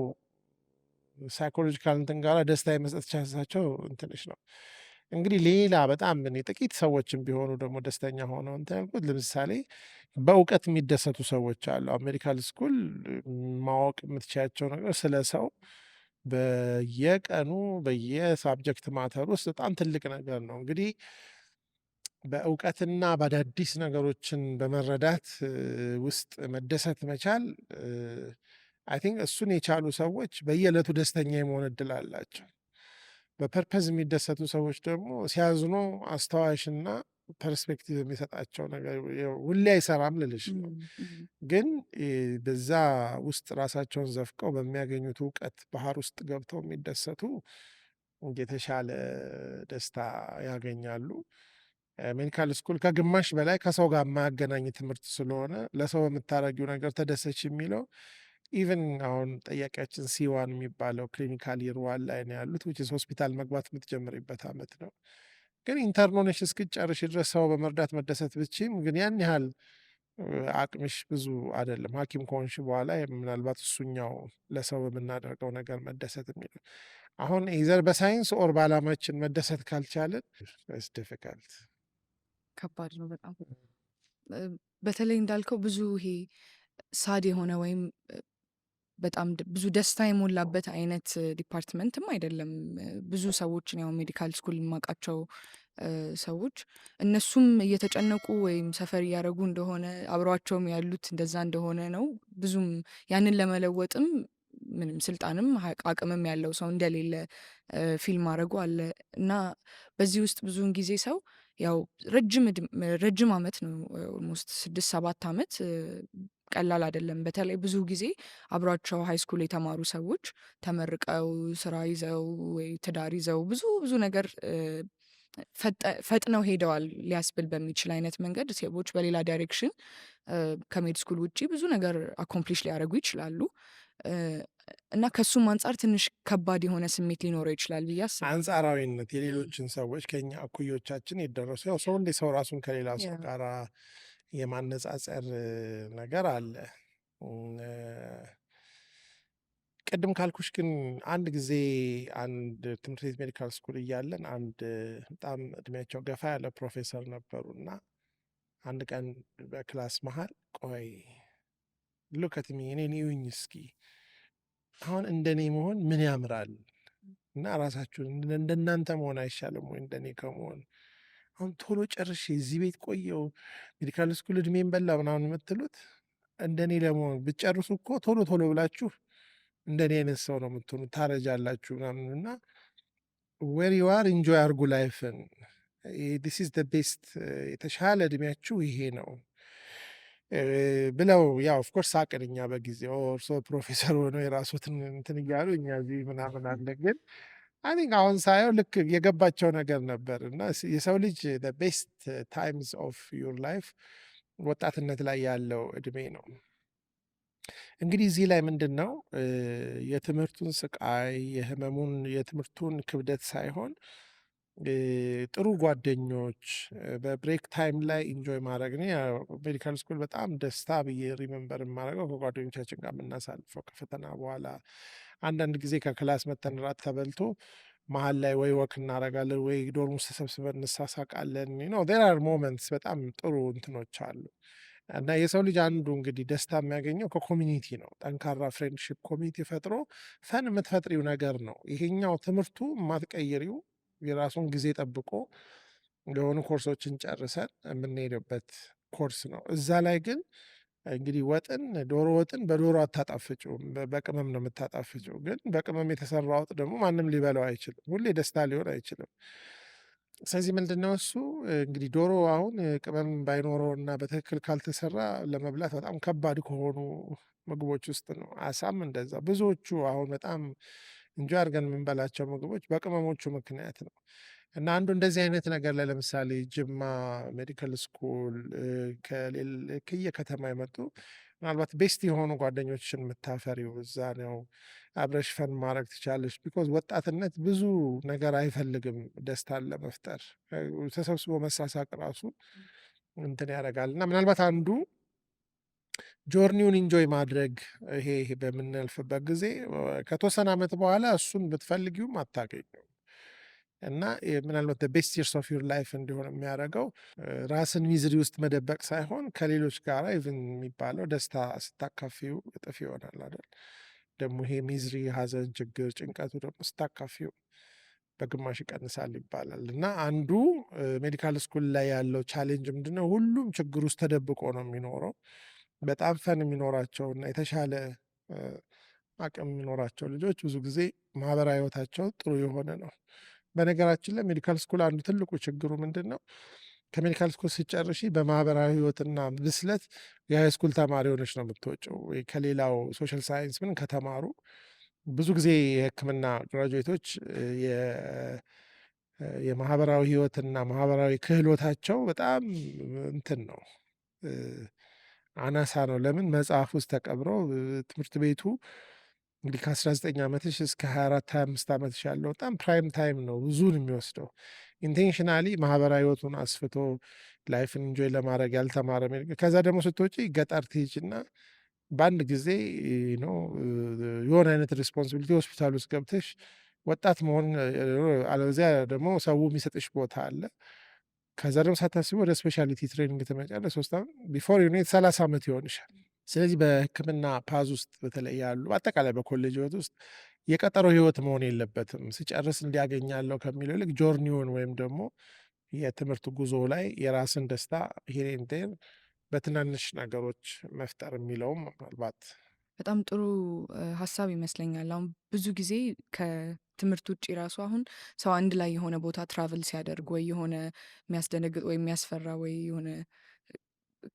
ሳይኮሎጂካል እንትን ጋር ደስታ የመስጠት ቻንሳቸው ትንሽ ነው። እንግዲህ ሌላ በጣም ጥቂት ሰዎችም ቢሆኑ ደግሞ ደስተኛ ሆነው እንትን ያልኩት ለምሳሌ በእውቀት የሚደሰቱ ሰዎች አሉ። ሜዲካል ስኩል ማወቅ የምትችያቸው ነገር ስለ ሰው በየቀኑ በየሳብጀክት ማተር ውስጥ በጣም ትልቅ ነገር ነው። እንግዲህ በእውቀትና በአዳዲስ ነገሮችን በመረዳት ውስጥ መደሰት መቻል አይ ቲንክ እሱን የቻሉ ሰዎች በየዕለቱ ደስተኛ የመሆን እድል አላቸው። በፐርፐዝ የሚደሰቱ ሰዎች ደግሞ ሲያዝኑ አስተዋሽና ፐርስፔክቲቭ የሚሰጣቸው ነገር ሁሌ አይሰራም ልልሽ ነው። ግን በዛ ውስጥ ራሳቸውን ዘፍቀው በሚያገኙት እውቀት ባህር ውስጥ ገብተው የሚደሰቱ የተሻለ ደስታ ያገኛሉ። ሜዲካል ስኩል ከግማሽ በላይ ከሰው ጋር የማያገናኝ ትምህርት ስለሆነ ለሰው በምታደርጊው ነገር ተደሰች የሚለው ኢቨን አሁን ጠያቂያችን ሲዋን የሚባለው ክሊኒካል ይር ዋን ላይ ነው ያሉት ሆስፒታል መግባት የምትጀምሪበት ዓመት ነው። ግን ኢንተርኖነሽ እስክትጨርሽ ድረስ ሰው በመርዳት መደሰት ብችም ግን ያን ያህል አቅምሽ ብዙ አይደለም። ሐኪም ከሆንሽ በኋላ ምናልባት እሱኛው ለሰው በምናደርገው ነገር መደሰት የሚለው አሁን ኢዘር በሳይንስ ኦር በዓላማችን መደሰት ካልቻለን ዲፊካልት ከባድ ነው በጣም። በተለይ እንዳልከው ብዙ ይሄ ሳድ የሆነ ወይም በጣም ብዙ ደስታ የሞላበት አይነት ዲፓርትመንትም አይደለም። ብዙ ሰዎችን ያው ሜዲካል ስኩል የማውቃቸው ሰዎች እነሱም እየተጨነቁ ወይም ሰፈር እያደረጉ እንደሆነ አብሯቸውም ያሉት እንደዛ እንደሆነ ነው። ብዙም ያንን ለመለወጥም ምንም ስልጣንም አቅምም ያለው ሰው እንደሌለ ፊልም ማድረጉ አለ እና በዚህ ውስጥ ብዙውን ጊዜ ሰው ያው ረጅም አመት ነው ኦልሞስት 6-7 አመት ቀላል አይደለም። በተለይ ብዙ ጊዜ አብሯቸው ሃይስኩል የተማሩ ሰዎች ተመርቀው ስራ ይዘው ወይ ትዳር ይዘው ብዙ ብዙ ነገር ፈጥነው ሄደዋል ሊያስብል በሚችል አይነት መንገድ ሰዎች በሌላ ዳይሬክሽን ከሜድ ስኩል ውጪ ብዙ ነገር አኮምፕሊሽ ሊያደርጉ ይችላሉ። እና ከሱም አንጻር ትንሽ ከባድ የሆነ ስሜት ሊኖረው ይችላል ብዬ አስባለሁ። አንጻራዊነት የሌሎችን ሰዎች ከኛ እኩዮቻችን የደረሱ ያው ሰው እንደ ሰው ራሱን ከሌላ ሰው ያ ጋራ የማነጻጸር ነገር አለ። ቅድም ካልኩሽ ግን አንድ ጊዜ አንድ ትምህርት ቤት ሜዲካል ስኩል እያለን አንድ በጣም እድሜያቸው ገፋ ያለ ፕሮፌሰር ነበሩ እና አንድ ቀን በክላስ መሀል ቆይ ሉከትሚ እኔን ይዩኝ እስኪ አሁን እንደኔ መሆን ምን ያምራል እና ራሳችሁን እንደናንተ መሆን አይሻልም ወይ እንደኔ ከመሆን አሁን ቶሎ ጨርሼ እዚህ ቤት ቆየው ሜዲካል ስኩል እድሜን በላ ምናምን የምትሉት እንደኔ ለመሆን ብትጨርሱ እኮ ቶሎ ቶሎ ብላችሁ እንደኔ አይነት ሰው ነው የምትሆኑት፣ ታረጃላችሁ ምናምን እና ዌር ዩ አር ኢንጆይ አርጉ ላይፍን ዲስ ኢዝ ቤስት የተሻለ እድሜያችሁ ይሄ ነው ብለው ያው ኦፍኮርስ ሳቅን እኛ በጊዜው እርሶ ፕሮፌሰር ሆነው የራሶትን እንትን እያሉ እኛ እዚህ ምናምን አለ ግን አይ ቲንክ አሁን ሳየው ልክ የገባቸው ነገር ነበር እና የሰው ልጅ ቤስት ታይምስ ኦፍ ዩር ላይፍ ወጣትነት ላይ ያለው እድሜ ነው። እንግዲህ እዚህ ላይ ምንድን ነው የትምህርቱን ስቃይ የህመሙን የትምህርቱን ክብደት ሳይሆን ጥሩ ጓደኞች በብሬክ ታይም ላይ ኢንጆይ ማድረግ ነው። ሜዲካል ስኩል በጣም ደስታ ብዬ ሪመምበር የማደርገው ከጓደኞቻችን ጋር የምናሳልፈው ከፈተና በኋላ አንዳንድ ጊዜ ከክላስ መተን ራት ተበልቶ መሀል ላይ ወይ ወክ እናደርጋለን ወይ ዶርም ውስጥ ተሰብስበን እንሳሳቃለን። ዜር አር ሞመንትስ በጣም ጥሩ እንትኖች አሉ እና የሰው ልጅ አንዱ እንግዲህ ደስታ የሚያገኘው ከኮሚኒቲ ነው። ጠንካራ ፍሬንድሽፕ ኮሚኒቲ ፈጥሮ ፈን የምትፈጥሪው ነገር ነው። ይሄኛው ትምህርቱ የማትቀይሪው የራሱን ጊዜ ጠብቆ የሆኑ ኮርሶችን ጨርሰን የምንሄድበት ኮርስ ነው። እዛ ላይ ግን እንግዲህ ዶሮ ወጥን በዶሮ አታጣፍጭውም፣ በቅመም ነው የምታጣፍጭው። ግን በቅመም የተሰራ ወጥ ደግሞ ማንም ሊበላው አይችልም፣ ሁሌ ደስታ ሊሆን አይችልም። ስለዚህ ምንድነው እሱ እንግዲህ ዶሮ አሁን ቅመም ባይኖረው እና በትክክል ካልተሰራ ለመብላት በጣም ከባድ ከሆኑ ምግቦች ውስጥ ነው። አሳም እንደዛ ብዙዎቹ አሁን በጣም እንጂ አድርገን የምንበላቸው ምግቦች በቅመሞቹ ምክንያት ነው። እና አንዱ እንደዚህ አይነት ነገር ላይ ለምሳሌ ጅማ ሜዲካል ስኩል ከየከተማ የመጡ ምናልባት ቤስት የሆኑ ጓደኞችን የምታፈሪው እዛ ነው። አብረሽ ፈን ማድረግ ትቻለሽ። ቢኮዝ ወጣትነት ብዙ ነገር አይፈልግም ደስታን ለመፍጠር ተሰብስቦ መሳሳቅ ራሱ እንትን ያደርጋል። እና ምናልባት አንዱ ጆርኒውን ኢንጆይ ማድረግ ይሄ በምናልፍበት ጊዜ ከተወሰነ ዓመት በኋላ እሱን ብትፈልጊውም አታገኘው እና ምናልባት ቤስት ይርስ ኦፍ ዩር ላይፍ እንዲሆን የሚያደርገው ራስን ሚዝሪ ውስጥ መደበቅ ሳይሆን ከሌሎች ጋር ኢቭን የሚባለው ደስታ ስታካፊው እጥፍ ይሆናል አይደል? ደግሞ ይሄ ሚዝሪ፣ ሀዘን፣ ችግር፣ ጭንቀቱ ደግሞ ስታካፊው በግማሽ ይቀንሳል ይባላል። እና አንዱ ሜዲካል ስኩል ላይ ያለው ቻሌንጅ ምንድነው? ሁሉም ችግር ውስጥ ተደብቆ ነው የሚኖረው። በጣም ፈን የሚኖራቸው እና የተሻለ አቅም የሚኖራቸው ልጆች ብዙ ጊዜ ማህበራዊ ህይወታቸው ጥሩ የሆነ ነው። በነገራችን ላይ ሜዲካል ስኩል አንዱ ትልቁ ችግሩ ምንድን ነው? ከሜዲካል ስኩል ስጨርሺ በማህበራዊ ህይወትና ብስለት የሃይስኩል ተማሪ ሆነች ነው የምትወጪው። ከሌላው ሶሻል ሳይንስ ምን ከተማሩ ብዙ ጊዜ የህክምና ግራጁዌቶች የማህበራዊ ህይወትና ማህበራዊ ክህሎታቸው በጣም እንትን ነው አናሳ ነው። ለምን መጽሐፍ ውስጥ ተቀብረው ትምህርት ቤቱ እንግዲህ ከ19 ዓመትሽ እስከ 24 25 ዓመትሽ ያለው በጣም ፕራይም ታይም ነው ብዙን የሚወስደው። ኢንቴንሽናሊ ማህበራዊ ህይወቱን አስፍቶ ላይፍን ኢንጆይ ለማድረግ ያልተማረ ከዛ ደግሞ ስትወጪ ገጠር ትሄጂና በአንድ ጊዜ የሆነ አይነት ሪስፖንሲቢሊቲ ሆስፒታል ውስጥ ገብተሽ ወጣት መሆን አለበዚያ ደግሞ ሰው የሚሰጥሽ ቦታ አለ። ከዛ ደግሞ ሳታስቢ ወደ ስፔሻሊቲ ትሬኒንግ ትመጫለሽ። 3 ዓመት ቢፎር 30 ዓመት ይሆንሻል። ስለዚህ በህክምና ፓዝ ውስጥ በተለይ ያሉ በአጠቃላይ በኮሌጅ ህይወት ውስጥ የቀጠሮ ህይወት መሆን የለበትም። ስጨርስ እንዲያገኛለሁ ከሚለው ይልቅ ጆርኒውን ወይም ደግሞ የትምህርት ጉዞ ላይ የራስን ደስታ ሂር ኤንድ ዜር በትናንሽ ነገሮች መፍጠር የሚለውም ምናልባት በጣም ጥሩ ሀሳብ ይመስለኛል። አሁን ብዙ ጊዜ ከትምህርት ውጪ ራሱ አሁን ሰው አንድ ላይ የሆነ ቦታ ትራቭል ሲያደርግ ወይ የሆነ የሚያስደነግጥ ወይ የሚያስፈራ ወይ የሆነ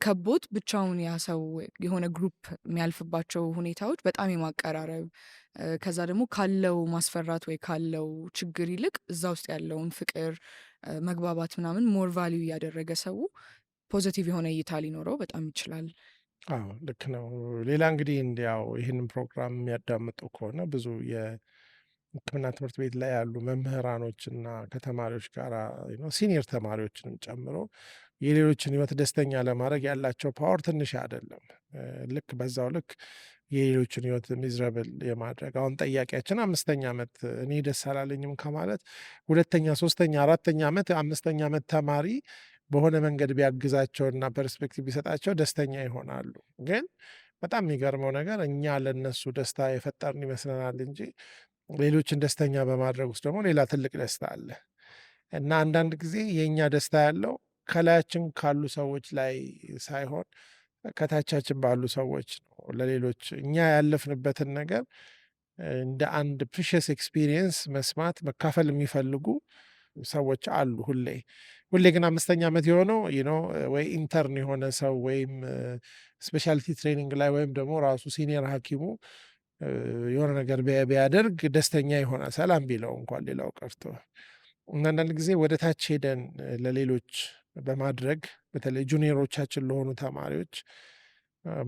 ከቦት ብቻውን ያ ሰው የሆነ ግሩፕ የሚያልፍባቸው ሁኔታዎች በጣም የማቀራረብ ከዛ ደግሞ ካለው ማስፈራት ወይ ካለው ችግር ይልቅ እዛ ውስጥ ያለውን ፍቅር መግባባት ምናምን ሞር ቫሊዩ እያደረገ ሰው ፖዘቲቭ የሆነ እይታ ሊኖረው በጣም ይችላል። አዎ ልክ ነው። ሌላ እንግዲህ እንዲያው ይህንን ፕሮግራም የሚያዳምጡ ከሆነ ብዙ የሕክምና ትምህርት ቤት ላይ ያሉ መምህራኖችና ከተማሪዎች ጋር ሲኒየር ተማሪዎችንም ጨምሮ የሌሎችን ህይወት ደስተኛ ለማድረግ ያላቸው ፓወር ትንሽ አይደለም። ልክ በዛው ልክ የሌሎችን ህይወት ሚዝረብል የማድረግ አሁን ጠያቂያችን 5ኛ ዓመት እኔ ደስ አላለኝም ከማለት 2ኛ፣ 3ኛ፣ 4ኛ ዓመት 5ኛ ዓመት ተማሪ በሆነ መንገድ ቢያግዛቸውና ፐርስፔክቲቭ ቢሰጣቸው ደስተኛ ይሆናሉ። ግን በጣም የሚገርመው ነገር እኛ ለነሱ ደስታ የፈጠርን ይመስለናል እንጂ ሌሎችን ደስተኛ በማድረግ ውስጥ ደግሞ ሌላ ትልቅ ደስታ አለ እና አንዳንድ ጊዜ የእኛ ደስታ ያለው ከላያችን ካሉ ሰዎች ላይ ሳይሆን ከታቻችን ባሉ ሰዎች ነው። ለሌሎች እኛ ያለፍንበትን ነገር እንደ አንድ ፕሪሽየስ ኤክስፒሪየንስ መስማት መካፈል የሚፈልጉ ሰዎች አሉ። ሁሌ ግን 5ኛ ዓመት የሆነው ወይ ኢንተርን የሆነ ሰው ወይም ስፔሻሊቲ ትሬኒንግ ላይ ወይም ደግሞ ራሱ ሲኒየር ሐኪሙ የሆነ ነገር ቢያደርግ ደስተኛ ይሆናል፣ ሰላም ቢለው እንኳን ሌላው ቀርቶ። አንዳንድ ጊዜ ወደ ታች ሄደን ለሌሎች በማድረግ በተለይ ጁኒየሮቻችን ለሆኑ ተማሪዎች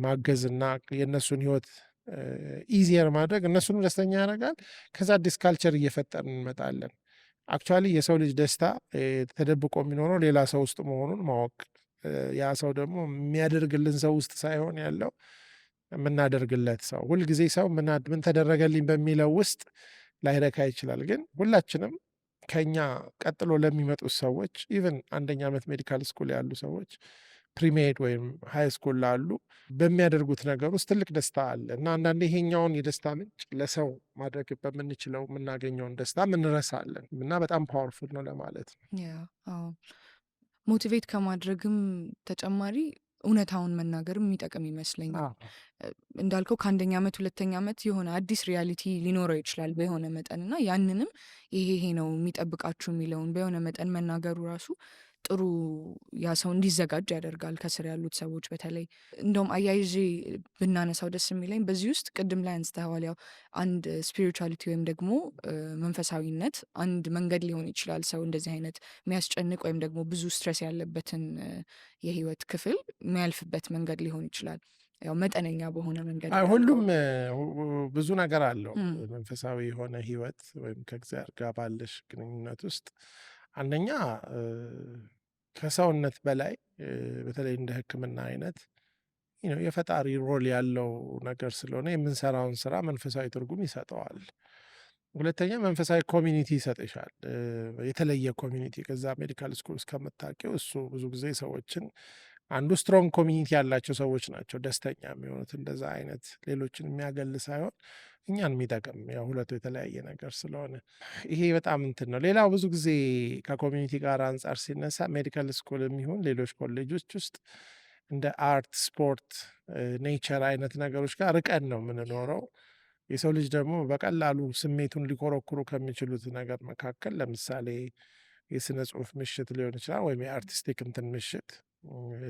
ማገዝና የእነሱን ህይወት ኢዚየር ማድረግ እነሱንም ደስተኛ ያደርጋል። ከዛ አዲስ ካልቸር እየፈጠርን እንመጣለን። አክቹዋሊ የሰው ልጅ ደስታ ተደብቆ የሚኖረው ሌላ ሰው ውስጥ መሆኑን ማወቅ፣ ያ ሰው ደግሞ የሚያደርግልን ሰው ውስጥ ሳይሆን ያለው የምናደርግለት ሰው። ሁልጊዜ ሰው ምን ተደረገልኝ በሚለው ውስጥ ላይረካ ይችላል። ግን ሁላችንም ከኛ ቀጥሎ ለሚመጡት ሰዎች ኢቨን 1ኛ ዓመት ሜዲካል ስኩል ያሉ ሰዎች ፕሪሜድ ወይም ሃይ ስኩል ላሉ በሚያደርጉት ነገር ውስጥ ትልቅ ደስታ አለ እና አንዳንዴ ይሄኛውን የደስታ ምንጭ ለሰው ማድረግ በምንችለው የምናገኘውን ደስታ እንረሳለን እና በጣም ፓወርፉል ነው ለማለት ነው። ሞቲቬት ከማድረግም ተጨማሪ እውነታውን መናገርም የሚጠቅም ይመስለኛል። እንዳልከው ከ1ኛ ዓመት 2ኛ ዓመት የሆነ አዲስ ሪያሊቲ ሊኖረው ይችላል በሆነ መጠን እና ያንንም ይሄ ነው የሚጠብቃችሁ የሚለውን በሆነ መጠን መናገሩ ራሱ ጥሩ ያ ሰው እንዲዘጋጅ ያደርጋል። ከስር ያሉት ሰዎች በተለይ እንደውም አያይዤ ብናነሳው ደስ የሚለኝ በዚህ ውስጥ ቅድም ላይ አንስተዋል። ያው አንድ ስፒሪቹዋሊቲ ወይም ደግሞ መንፈሳዊነት አንድ መንገድ ሊሆን ይችላል። ሰው እንደዚህ አይነት የሚያስጨንቅ ወይም ደግሞ ብዙ ስትረስ ያለበትን የህይወት ክፍል የሚያልፍበት መንገድ ሊሆን ይችላል። ያው መጠነኛ በሆነ መንገድ ሁሉም ብዙ ነገር አለው። መንፈሳዊ የሆነ ህይወት ወይም ከእግዚአብሔር ጋር ባለሽ ግንኙነት ውስጥ አንደኛ ከሰውነት በላይ በተለይ እንደ ሕክምና አይነት የፈጣሪ ሮል ያለው ነገር ስለሆነ የምንሰራውን ስራ መንፈሳዊ ትርጉም ይሰጠዋል። ሁለተኛ መንፈሳዊ ኮሚኒቲ ይሰጥሻል፣ የተለየ ኮሚኒቲ። ከዛ ሜዲካል ስኩል እስከምታውቂው እሱ ብዙ ጊዜ ሰዎችን አንዱ ስትሮንግ ኮሚኒቲ ያላቸው ሰዎች ናቸው ደስተኛ የሚሆኑት። እንደዛ አይነት ሌሎችን የሚያገል ሳይሆን እኛን የሚጠቅም ያው ሁለቱ የተለያየ ነገር ስለሆነ ይሄ በጣም እንትን ነው። ሌላው ብዙ ጊዜ ከኮሚኒቲ ጋር አንጻር ሲነሳ ሜዲካል ስኩል የሚሆን ሌሎች ኮሌጆች ውስጥ እንደ አርት፣ ስፖርት፣ ኔቸር አይነት ነገሮች ጋር ርቀን ነው የምንኖረው። የሰው ልጅ ደግሞ በቀላሉ ስሜቱን ሊኮረኩሩ ከሚችሉት ነገር መካከል ለምሳሌ የስነ ጽሁፍ ምሽት ሊሆን ይችላል፣ ወይም የአርቲስቲክ እንትን ምሽት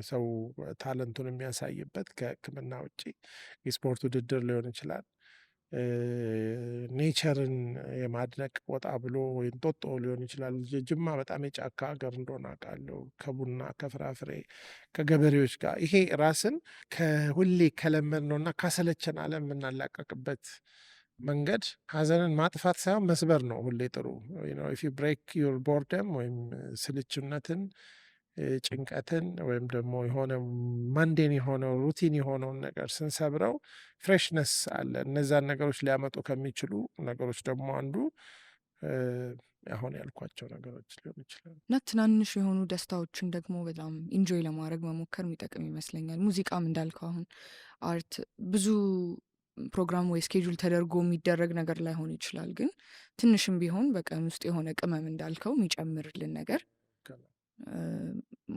ሰው ታለንቱን የሚያሳይበት ከሕክምና ውጭ የስፖርት ውድድር ሊሆን ይችላል። ኔቸርን የማድነቅ ወጣ ብሎ ወይም ጦጦ ሊሆን ይችላል። ጅማ በጣም የጫካ ሀገር እንደሆነ አውቃለሁ። ከቡና ከፍራፍሬ ከገበሬዎች ጋር ይሄ ራስን ከሁሌ ከለመድነውና ካሰለቸን ዓለም የምናላቀቅበት መንገድ ሀዘንን ማጥፋት ሳይሆን መስበር ነው። ሁሌ ጥሩ ኢፍ ዩ ብሬክ ዩር ቦርደም ወይም ስልችነትን፣ ጭንቀትን ወይም ደግሞ የሆነ ማንዴን የሆነው ሩቲን የሆነውን ነገር ስንሰብረው ፍሬሽነስ አለ። እነዛን ነገሮች ሊያመጡ ከሚችሉ ነገሮች ደግሞ አንዱ አሁን ያልኳቸው ነገሮች ሊሆን ይችላል እና ትናንሽ የሆኑ ደስታዎችን ደግሞ በጣም ኢንጆይ ለማድረግ መሞከር የሚጠቅም ይመስለኛል። ሙዚቃም እንዳልከው አሁን አርት ብዙ ፕሮግራም ወይ ስኬጁል ተደርጎ የሚደረግ ነገር ላይሆን ይችላል። ግን ትንሽም ቢሆን በቀን ውስጥ የሆነ ቅመም እንዳልከው የሚጨምርልን ነገር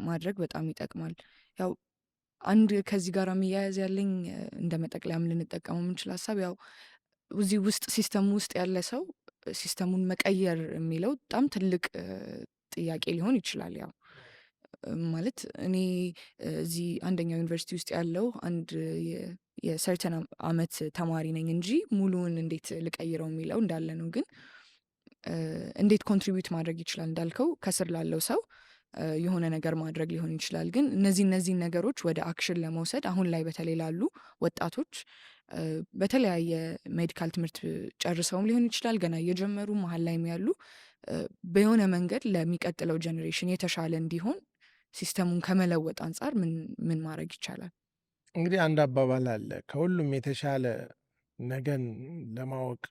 ማድረግ በጣም ይጠቅማል። ያው አንድ ከዚህ ጋር የሚያያዝ ያለኝ እንደ መጠቅለያም ልንጠቀመው የምንችል ሀሳብ ያው እዚህ ውስጥ ሲስተሙ ውስጥ ያለ ሰው ሲስተሙን መቀየር የሚለው በጣም ትልቅ ጥያቄ ሊሆን ይችላል። ያው ማለት እኔ እዚህ አንደኛው ዩኒቨርሲቲ ውስጥ ያለው አንድ የሰርተን አመት ተማሪ ነኝ እንጂ ሙሉውን እንዴት ልቀይረው የሚለው እንዳለ ነው። ግን እንዴት ኮንትሪቢዩት ማድረግ ይችላል እንዳልከው ከስር ላለው ሰው የሆነ ነገር ማድረግ ሊሆን ይችላል። ግን እነዚህን ነገሮች ወደ አክሽን ለመውሰድ አሁን ላይ በተለይ ላሉ ወጣቶች በተለያየ ሜዲካል ትምህርት ጨርሰውም ሊሆን ይችላል፣ ገና እየጀመሩ መሀል ላይም ያሉ በሆነ መንገድ ለሚቀጥለው ጀኔሬሽን የተሻለ እንዲሆን ሲስተሙን ከመለወጥ አንጻር ምን ማድረግ ይቻላል? እንግዲህ አንድ አባባል አለ፣ ከሁሉም የተሻለ ነገን ለማወቅ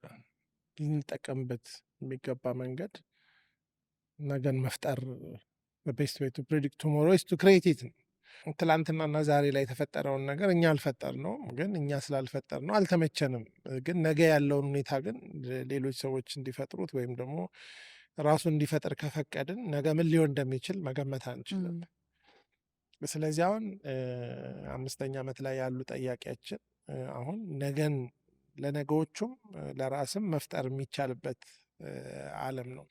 ልንጠቀምበት የሚገባ መንገድ ነገን መፍጠር በቤስት ዌይ ቱ ፕሬዲክት ቱሞሮ ኢዝ ቱ ክሬት ኢት ነው። ትላንትናና ዛሬ ላይ የተፈጠረውን ነገር እኛ አልፈጠር ነው፣ ግን እኛ ስላልፈጠር ነው አልተመቸንም። ግን ነገ ያለውን ሁኔታ ግን ሌሎች ሰዎች እንዲፈጥሩት ወይም ደግሞ ራሱ እንዲፈጥር ከፈቀድን ነገ ምን ሊሆን እንደሚችል መገመት አንችልም። ስለዚህ አሁን 5ኛ ዓመት ላይ ያሉ ጠያቂያችን አሁን ነገን ለነገዎቹም ለራስም መፍጠር የሚቻልበት ዓለም ነው።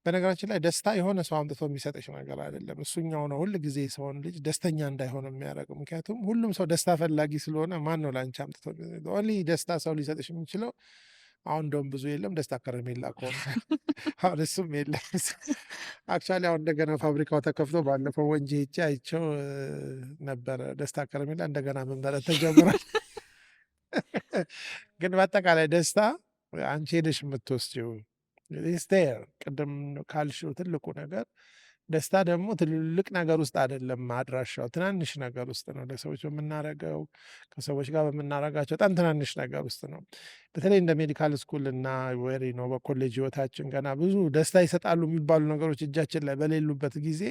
በነገራችን ላይ ደስታ የሆነ ሰው አምጥቶ የሚሰጥሽ ነገር አይደለም። እሱኛው ነው ሁል ጊዜ ሰውን ልጅ ደስተኛ እንዳይሆን የሚያደርገው። ምክንያቱም ሁሉም ሰው ደስታ ፈላጊ ስለሆነ ማን ነው ለአንቺ አምጥቶ ኦንሊ ደስታ ሰው ሊሰጥሽ የሚችለው? አሁን እንደውም ብዙ የለም ደስታ ከረሜላ ከሆነ አሁን እሱም የለም። አክቹዋሊ አሁን እንደገና ፋብሪካው ተከፍቶ ባለፈው ወንጂ ሄጄ አይቼው ነበረ። ደስታ ከረሜላ እንደገና መመረት ተጀምሯል። ግን በአጠቃላይ ደስታ አንቺ ሄደሽ የምትወስጂው ስቴር ቅድም ካልሽው ትልቁ ነገር ደስታ ደግሞ ትልልቅ ነገር ውስጥ አይደለም አድራሻው፣ ትናንሽ ነገር ውስጥ ነው። ለሰዎች በምናረገው ከሰዎች ጋር በምናረጋቸው በጣም ትናንሽ ነገር ውስጥ ነው። በተለይ እንደ ሜዲካል ስኩል እና ወሪ ነው በኮሌጅ ህይወታችን ገና ብዙ ደስታ ይሰጣሉ የሚባሉ ነገሮች እጃችን ላይ በሌሉበት ጊዜ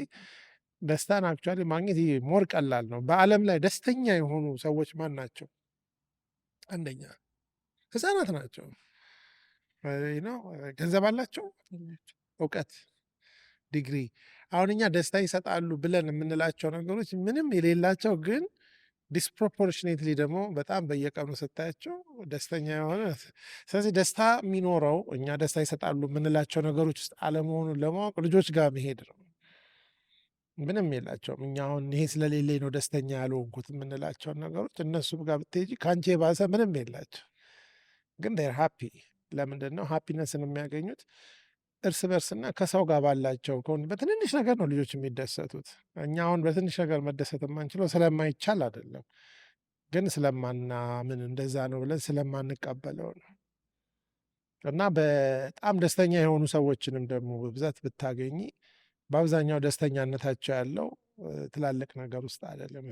ደስታን አክቹዋሊ ማግኘት ይሄ ሞር ቀላል ነው። በዓለም ላይ ደስተኛ የሆኑ ሰዎች ማን ናቸው? አንደኛ ህፃናት ናቸው። ነው ገንዘብ አላቸው፣ እውቀት፣ ዲግሪ። አሁን እኛ ደስታ ይሰጣሉ ብለን የምንላቸው ነገሮች ምንም የሌላቸው ግን ዲስፕሮፖርሽኔትሊ ደግሞ በጣም በየቀኑ ስታያቸው ደስተኛ የሆነ። ስለዚህ ደስታ የሚኖረው እኛ ደስታ ይሰጣሉ የምንላቸው ነገሮች ውስጥ አለመሆኑን ለማወቅ ልጆች ጋር መሄድ ነው። ምንም የላቸውም። እኛ አሁን ይሄ ስለሌለኝ ነው ደስተኛ ያልሆንኩት የምንላቸውን ነገሮች እነሱ ጋር ብትሄጂ ከአንቺ የባሰ ምንም የላቸው፣ ግን ር ሃፒ። ለምንድን ነው ሃፒነስን የሚያገኙት? እርስ በርስና ከሰው ጋር ባላቸው ከሆነ በትንንሽ ነገር ነው ልጆች የሚደሰቱት። እኛ አሁን በትንሽ ነገር መደሰት የማንችለው ስለማይቻል አይደለም፣ ግን ስለማናምን እንደዛ ነው ብለን ስለማንቀበለው ነው። እና በጣም ደስተኛ የሆኑ ሰዎችንም ደግሞ በብዛት ብታገኝ በአብዛኛው ደስተኛነታቸው ያለው ትላልቅ ነገር ውስጥ አይደለም፣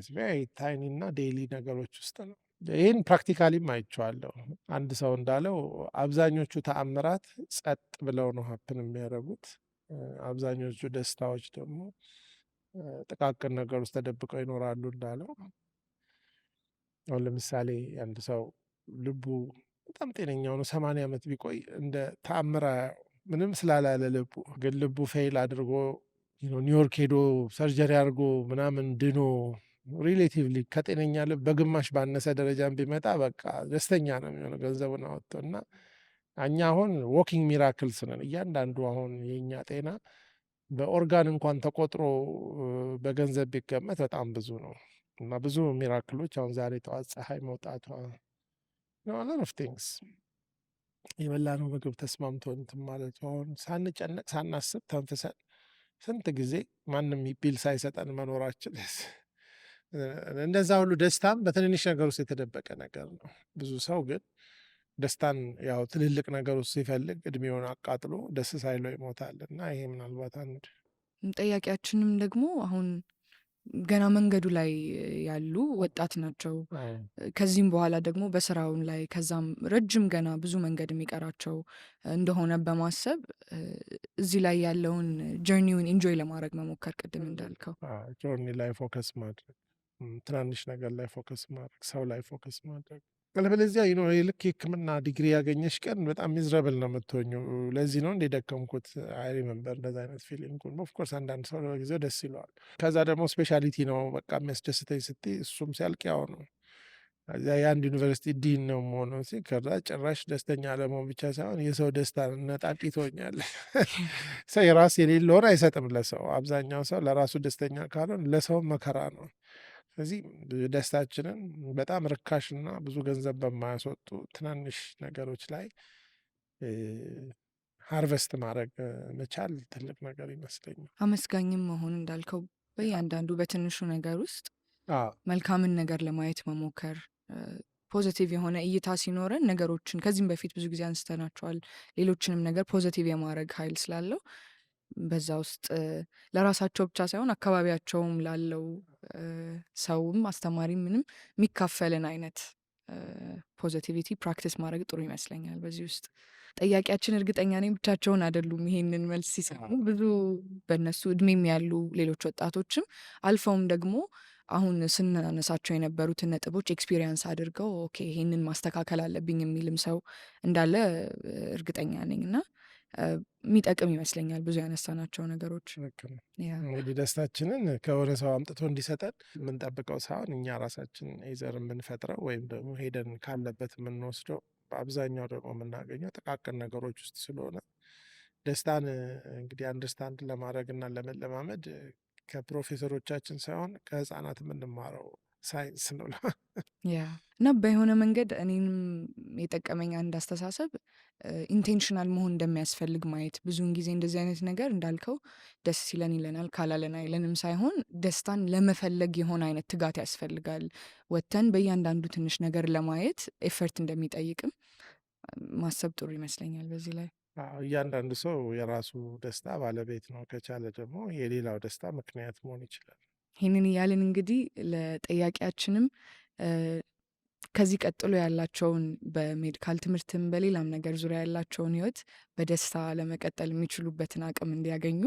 ታይኒ እና ዴይሊ ነገሮች ውስጥ ነው። ይህን ፕራክቲካሊም አይቼዋለሁ። አንድ ሰው እንዳለው አብዛኞቹ ተአምራት ጸጥ ብለው ነው ሀፕን የሚያደርጉት። አብዛኞቹ ደስታዎች ደግሞ ጥቃቅን ነገር ውስጥ ተደብቀው ይኖራሉ እንዳለው። አሁን ለምሳሌ አንድ ሰው ልቡ በጣም ጤነኛ ሆኖ 80 ዓመት ቢቆይ እንደ ተአምራ ምንም ስላላለ ልቡ ግን ልቡ ፌይል አድርጎ ኒውዮርክ ሄዶ ሰርጀሪ አድርጎ ምናምን ድኖ ሪሌቲቭሊ ከጤነኛ ልብ በግማሽ ባነሰ ደረጃን ቢመጣ በቃ ደስተኛ ነው የሚሆነው ገንዘቡን አወጥቶ። እና እኛ አሁን ዎኪንግ ሚራክልስ ነን። እያንዳንዱ አሁን የእኛ ጤና በኦርጋን እንኳን ተቆጥሮ በገንዘብ ቢገመት በጣም ብዙ ነው። እና ብዙ ሚራክሎች አሁን ዛሬ ጠዋት ፀሐይ መውጣቷ ኦፍ ቲንግስ የበላነው ምግብ ተስማምቶ እንትን ማለት አሁን ሳንጨነቅ ሳናስብ ተንፍሰን ስንት ጊዜ ማንም ቢል ሳይሰጠን መኖራችን እንደዛ ሁሉ ደስታም በትንንሽ ነገር ውስጥ የተደበቀ ነገር ነው። ብዙ ሰው ግን ደስታን ያው ትልልቅ ነገር ውስጥ ሲፈልግ እድሜውን አቃጥሎ ደስ ሳይለው ይሞታል። እና ይሄ ምናልባት አንድ ጠያቂያችንም ደግሞ አሁን ገና መንገዱ ላይ ያሉ ወጣት ናቸው። ከዚህም በኋላ ደግሞ በስራውን ላይ ከዛም ረጅም ገና ብዙ መንገድ የሚቀራቸው እንደሆነ በማሰብ እዚህ ላይ ያለውን ጀርኒውን ኢንጆይ ለማድረግ መሞከር፣ ቅድም እንዳልከው ጆርኒ ላይ ፎከስ ማድረግ፣ ትናንሽ ነገር ላይ ፎከስ ማድረግ፣ ሰው ላይ ፎከስ ማድረግ። አለበለዚያ የልክ የህክምና ዲግሪ ያገኘሽ ቀን በጣም ሚዝረብል ነው የምትሆኚው። ለዚህ ነው እንደ ደከምኩት አይ ሪመምበር እንደዛ አይነት ፊሊንጉን። ኦፍ ኮርስ አንዳንድ ሰው ለጊዜው ደስ ይለዋል። ከዛ ደግሞ ስፔሻሊቲ ነው በቃ የሚያስደስተኝ ስትይ እሱም ሲያልቅ ያው ነው። ከዚያ የአንድ ዩኒቨርሲቲ ዲን ነው የምሆነው ሲል ከዛ ጭራሽ ደስተኛ ለመሆን ብቻ ሳይሆን የሰው ደስታ ነጣቂ ትሆኛለሽ። ሰው የራስ የሌለውን አይሰጥም ለሰው። አብዛኛው ሰው ለራሱ ደስተኛ ካልሆነ ለሰው መከራ ነው። ስለዚህ ደስታችንን በጣም ርካሽና ብዙ ገንዘብ በማያስወጡ ትናንሽ ነገሮች ላይ ሃርቨስት ማድረግ መቻል ትልቅ ነገር ይመስለኛል። አመስጋኝም መሆን እንዳልከው በእያንዳንዱ በትንሹ ነገር ውስጥ አዎ መልካምን ነገር ለማየት መሞከር፣ ፖዘቲቭ የሆነ እይታ ሲኖረን ነገሮችን ከዚህም በፊት ብዙ ጊዜ አንስተናቸዋል። ሌሎችንም ነገር ፖዘቲቭ የማድረግ ኃይል ስላለው በዛ ውስጥ ለራሳቸው ብቻ ሳይሆን አካባቢያቸውም ላለው ሰውም አስተማሪም ምንም የሚካፈልን አይነት ፖዘቲቪቲ ፕራክቲስ ማድረግ ጥሩ ይመስለኛል። በዚህ ውስጥ ጠያቂያችን እርግጠኛ ነኝ ብቻቸውን አይደሉም። ይሄንን መልስ ሲሰሙ ብዙ በእነሱ እድሜም ያሉ ሌሎች ወጣቶችም አልፈውም ደግሞ አሁን ስናነሳቸው የነበሩትን ነጥቦች ኤክስፒሪየንስ አድርገው ኦኬ ይሄንን ማስተካከል አለብኝ የሚልም ሰው እንዳለ እርግጠኛ ነኝ እና የሚጠቅም ይመስለኛል ብዙ ያነሳናቸው ነገሮች። ልክ ነው። ያ እንግዲህ ደስታችንን ከሆነ ሰው አምጥቶ እንዲሰጠን የምንጠብቀው ሳይሆን እኛ ራሳችን ይዘር የምንፈጥረው ወይም ደግሞ ሄደን ካለበት የምንወስደው በአብዛኛው ደግሞ የምናገኘው ጥቃቅን ነገሮች ውስጥ ስለሆነ ደስታን እንግዲህ አንደርስታንድ ለማድረግ እና ለመለማመድ ከፕሮፌሰሮቻችን ሳይሆን ከህፃናት የምንማረው ሳይንስ ነው። ያ እና በሆነ መንገድ እኔንም የጠቀመኝ አንድ አስተሳሰብ ኢንቴንሽናል መሆን እንደሚያስፈልግ ማየት። ብዙውን ጊዜ እንደዚህ አይነት ነገር እንዳልከው ደስ ሲለን ይለናል ካላለን አይለንም ሳይሆን ደስታን ለመፈለግ የሆነ አይነት ትጋት ያስፈልጋል። ወጥተን በእያንዳንዱ ትንሽ ነገር ለማየት ኤፈርት እንደሚጠይቅም ማሰብ ጥሩ ይመስለኛል በዚህ ላይ። አዎ፣ እያንዳንዱ ሰው የራሱ ደስታ ባለቤት ነው። ከቻለ ደግሞ የሌላው ደስታ ምክንያት መሆን ይችላል። ይህንን እያልን እንግዲህ ለጠያቂያችንም ከዚህ ቀጥሎ ያላቸውን በሜዲካል ትምህርትም በሌላም ነገር ዙሪያ ያላቸውን ህይወት በደስታ ለመቀጠል የሚችሉበትን አቅም እንዲያገኙ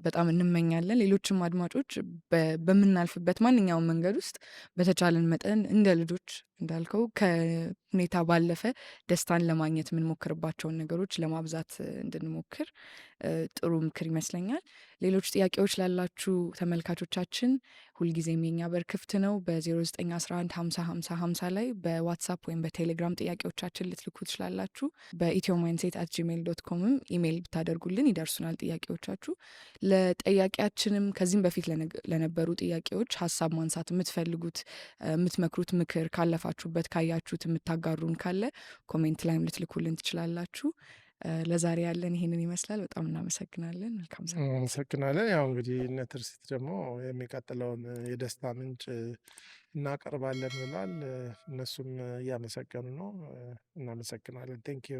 በጣም እንመኛለን። ሌሎችም አድማጮች በምናልፍበት ማንኛውም መንገድ ውስጥ በተቻለን መጠን እንደ ልጆች እንዳልከው ከሁኔታ ባለፈ ደስታን ለማግኘት የምንሞክርባቸውን ነገሮች ለማብዛት እንድንሞክር ጥሩ ምክር ይመስለኛል። ሌሎች ጥያቄዎች ላላችሁ ተመልካቾቻችን ሁልጊዜም የኛ በር ክፍት ነው። በ0911505050 ላይ በዋትሳፕ ወይም በቴሌግራም ጥያቄዎቻችን ልትልኩ ትችላላችሁ። በኢትዮማይንድሴት@gmail.comም ኢሜይል ብታደርጉልን ይደርሱናል ጥያቄዎቻችሁ። ለጠያቂያችንም ከዚህም በፊት ለነበሩ ጥያቄዎች ሀሳብ ማንሳት የምትፈልጉት የምትመክሩት ምክር ካለፋችሁበት ካያችሁት የምታጋሩን ካለ ኮሜንት ላይም ልትልኩልን ትችላላችሁ። ለዛሬ ያለን ይሄንን ይመስላል። በጣም እናመሰግናለን። መልካም ሰዓት። አመሰግናለን። ያው እንግዲህ እነ ትርሲት ደግሞ የሚቀጥለውን የደስታ ምንጭ እናቀርባለን ብሏል። እነሱም እያመሰገኑ ነው። እናመሰግናለን። ቴንክ ዩ